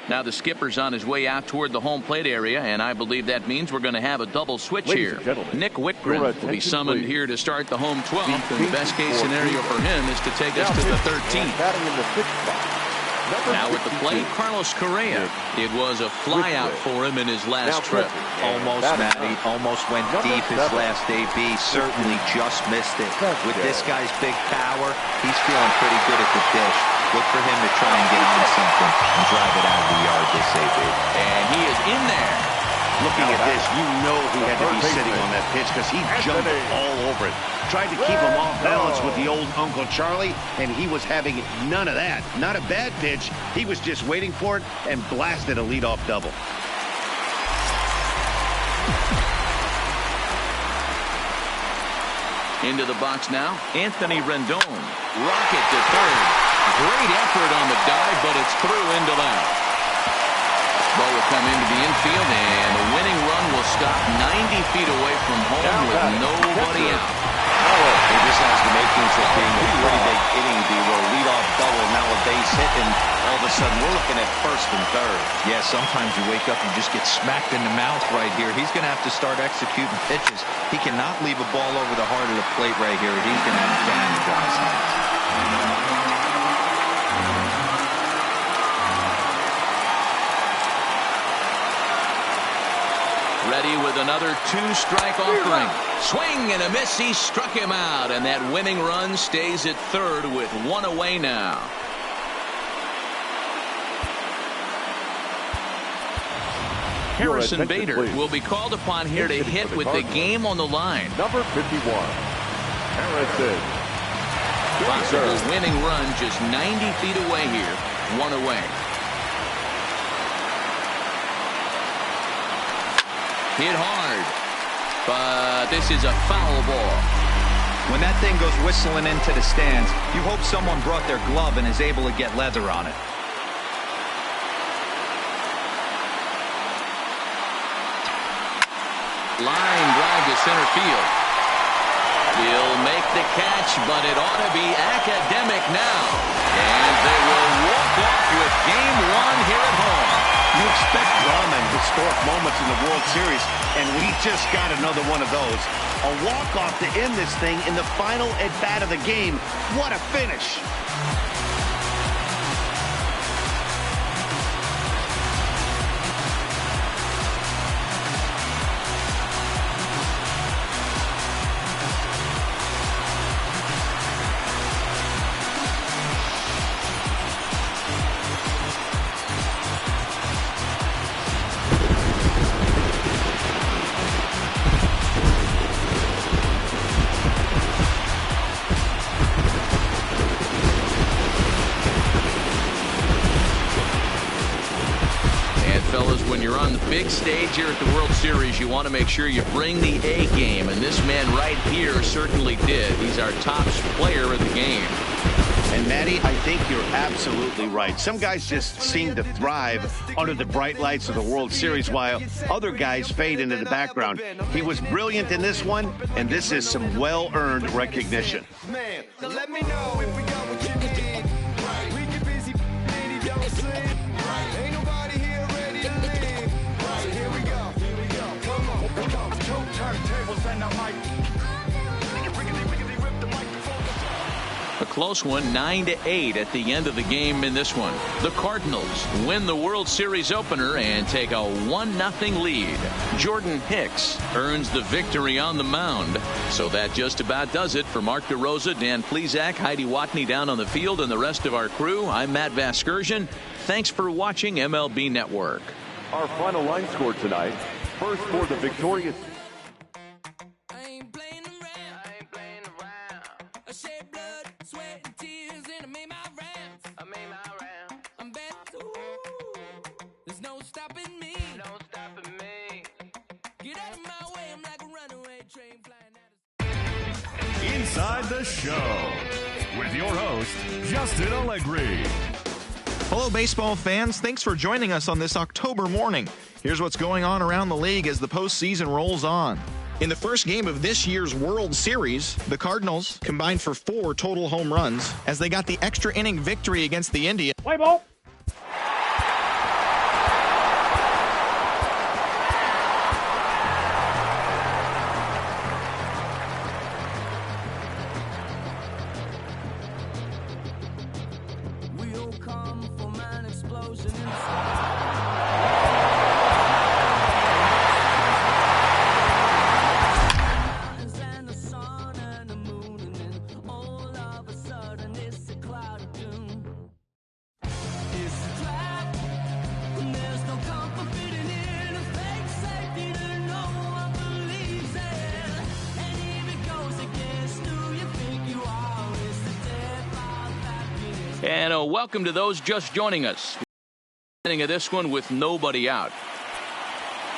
Now the skipper's on his way out toward the home plate area, and I believe that means we're going to have a double switch here. Nick Whitgren will be summoned here to start the home 12th, and the best case scenario for him is to take us to the 13th. Now with the plate, Carlos Correa. It was a flyout for him in his last trip. Almost, Matty. Almost went deep his last AB. Certainly just missed it. With this guy's big power, he's feeling pretty good at the dish. Look for him to try and get on something and drive it out of the yard this AB. And he is in there. Looking at this, you know he had to be sitting on that pitch because he jumped all over it. Tried to keep him off balance with the old Uncle Charlie, and he was having none of that. Not a bad pitch. He was just waiting for it and blasted a leadoff double. Into the box now, Anthony Rendon. Rocket to third. Great effort on the dive, but it's through into left. Ball will come into the infield, and the winning run will stop 90 feet away from home with nobody out. He just has the makings of being a pretty big inning, a leadoff double, now a base hit, and all of a sudden we're looking at first and third. Yeah, sometimes you wake up and just get smacked in the mouth right here. He's going to have to start executing pitches. He cannot leave a ball over the heart of the plate right here. He's going to have damage on his hands. Ready with another 2-strike offering. Swing and a miss. He struck him out, and that winning run stays at third with 1 away now. Harrison Bader will be called upon here to hit with the game on the line. Number 51, Harrison Possible winning run just 90 feet away here. 1 away. Hit hard. But this is a foul ball. When that thing goes whistling into the stands, you hope someone brought their glove and is able to get leather on it. Line drive to center field. He'll make the catch, but it ought to be academic now. And they will walk off with game 1 here at home. You expect drama and historic moments in the World Series, and we just got another one of those. A walk-off to end this thing in the final at-bat of the game. What a finish. When you're on the big stage here at the World Series, you want to make sure you bring the A game, and this man right here certainly did. He's our top player of the game. And Matty, I think you're absolutely right. Some guys just seem to thrive under the bright lights of the World Series, while other guys fade into the background. He was brilliant in this one, and this is some well-earned recognition. Man, let me know if we got what you need. We get busy, don't sleep. Ain't nobody here ready to leave. Here we go. Come on. Two turntables and a mic. A close one, 9-8 at the end of the game in this one. The Cardinals win the World Series opener and take a 1-0 lead. Jordan Hicks earns the victory on the mound. So that just about does it. For Mark DeRosa, Dan Plesac, Heidi Watney down on the field, and the rest of our crew, I'm Matt Vasgersian. Thanks for watching MLB Network. Our final line score tonight. First for the victorious. Inside the Show with your host, Justin Allegri. Hello, baseball fans. Thanks for joining us on this October morning. Here's what's going on around the league as the postseason rolls on. In the first game of this year's World Series, the Cardinals combined for 4 total home runs as they got the extra inning victory against the Indians. Play ball. We'll come from an explosion and the sun and the moon, and then all of a sudden it's a cloud of doom. It's a trap, and there's no comfort fitting in a fake safety that no one believes in. And if it goes against who you think you are, it's the death of that being. And welcome to those just joining us. Beginning of this one with nobody out.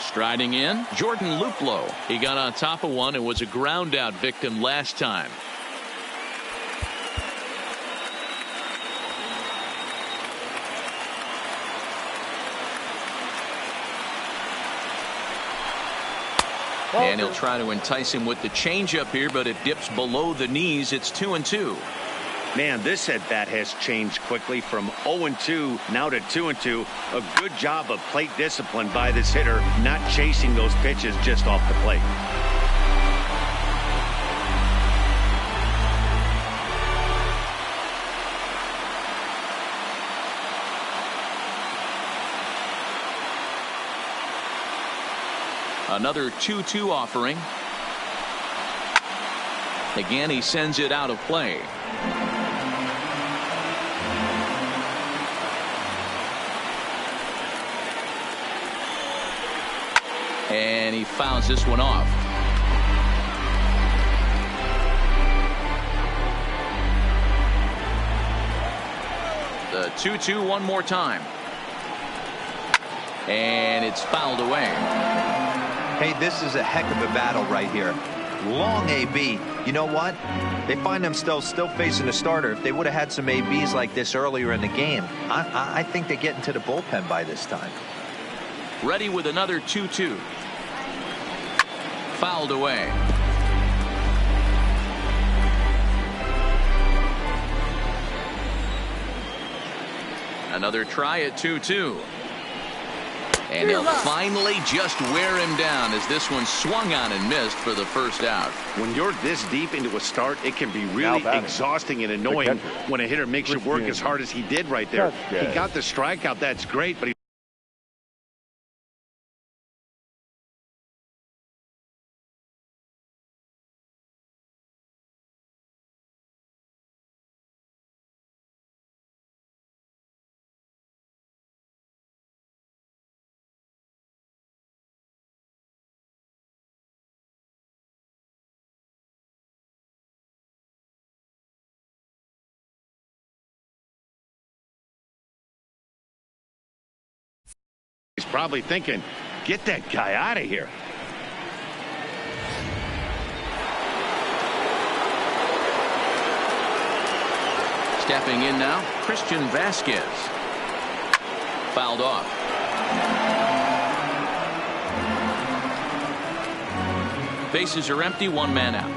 Striding in, Jordan Luplow. He got on top of one and was a ground out victim last time. And he'll try to entice him with the changeup here, but it dips below the knees. It's 2-2. Man, this at-bat has changed quickly from 0-2 now to 2-2. A good job of plate discipline by this hitter, not chasing those pitches just off the plate. Another 2-2 offering. Again, he sends it out of play. And he fouls this one off. The 2-2 one more time. And it's fouled away. Hey, this is a heck of a battle right here. Long AB. You know what? They find themselves still facing a starter. If they would have had some ABs like this earlier in the game, I think they get into the bullpen by this time. Ready with another 2-2. Fouled away. Another try at 2-2. And he'll finally just wear him down as this one swung on and missed for the first out. When you're this deep into a start, it can be really exhausting and annoying when a hitter makes you work as hard as he did right there. He got the strikeout. That's great, but he's probably thinking, get that guy out of here. Stepping in now, Christian Vasquez. Fouled off. Bases are empty, one man out.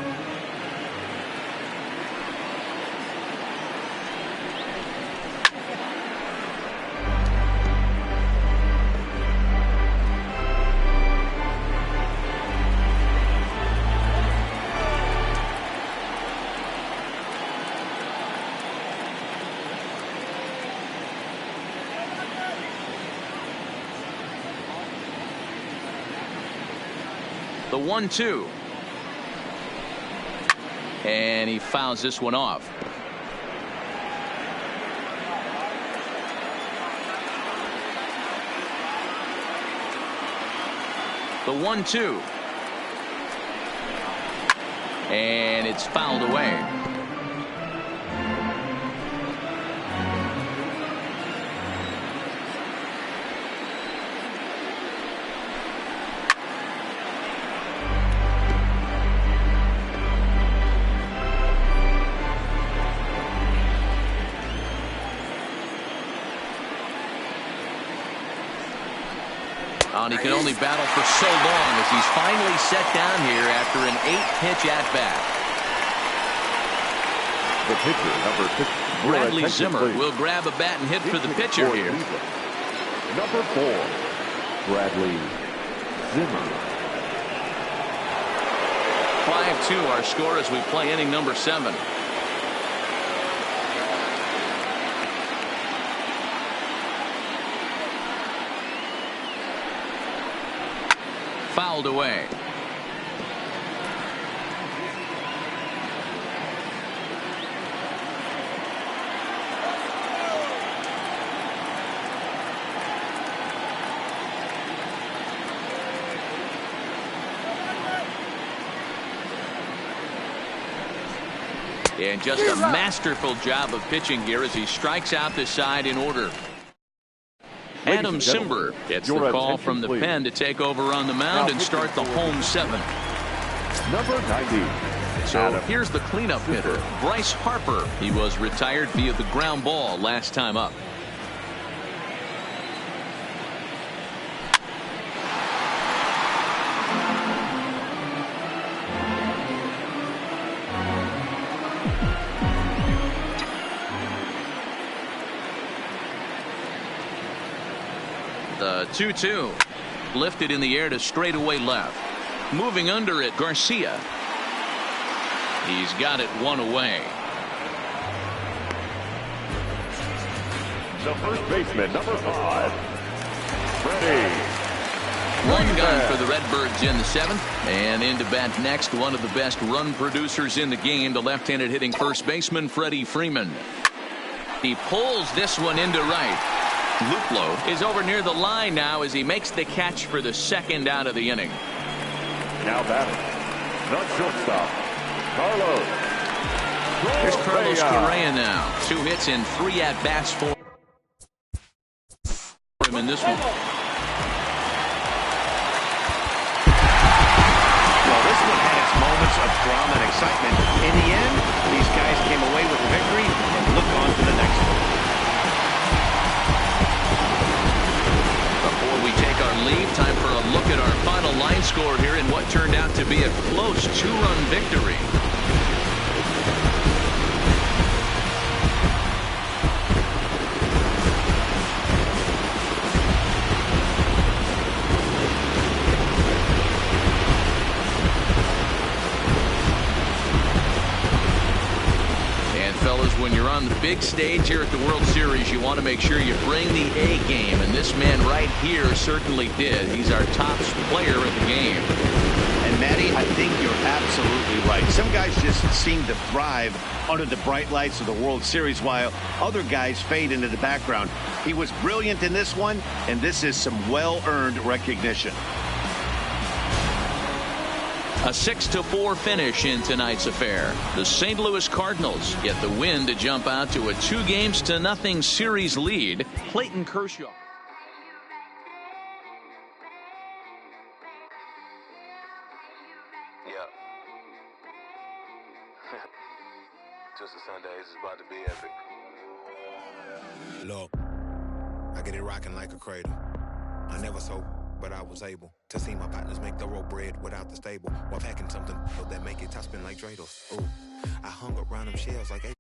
The 1-2. And he fouls this one off. The 1-2. And it's fouled away. And he can only battle for so long as he's finally set down here after an 8-pitch at-bat. The pitcher, number 6, Bradley Zimmer will grab a bat and hit for the pitcher here. Number 4, Bradley Zimmer. 5-2 our score as we play inning number 7. Fouled away. And just a masterful job of pitching here as he strikes out the side in order. Adam Simber gets the call from the pen to take over on the mound and start the home 7. Number 90. So here's the cleanup hitter, Bryce Harper. He was retired via the ground ball last time up. The 2-2 lifted in the air to straightaway left. Moving under it, Garcia. He's got it one away. The first baseman, number 5, Freddie. One gun for the Redbirds in the 7th. And into bat next, one of the best run producers in the game, the left-handed hitting first baseman, Freddie Freeman. He pulls this one into right. Luplow is over near the line now as he makes the catch for the second out of the inning. Now batting, the shortstop, Carlos. Here's Carlos Correa now. 2 hits and 3 at-bats for him in this one. Well, this one had its moments of drama and excitement. In the end, these guys came away with a victory and look on to the next one. Before we take our leave, time for a look at our final line score here in what turned out to be a close 2-run victory. When you're on the big stage here at the World Series, you want to make sure you bring the A game, and this man right here certainly did. He's our top player of the game. And Matty, I think you're absolutely right. Some guys just seem to thrive under the bright lights of the World Series, while other guys fade into the background. He was brilliant in this one, and this is some well-earned recognition. A 6-4 finish in tonight's affair. The St. Louis Cardinals get the win to jump out to a 2-0 series lead. Clayton Kershaw. Yeah. Twisted Sundays is about to be epic. Look, I get it rocking like a cradle. I never sold, but I was able to see my partners make the road bread without the stable while packing something that make it top spin like dreidels. Ooh, I hung around them shells like April.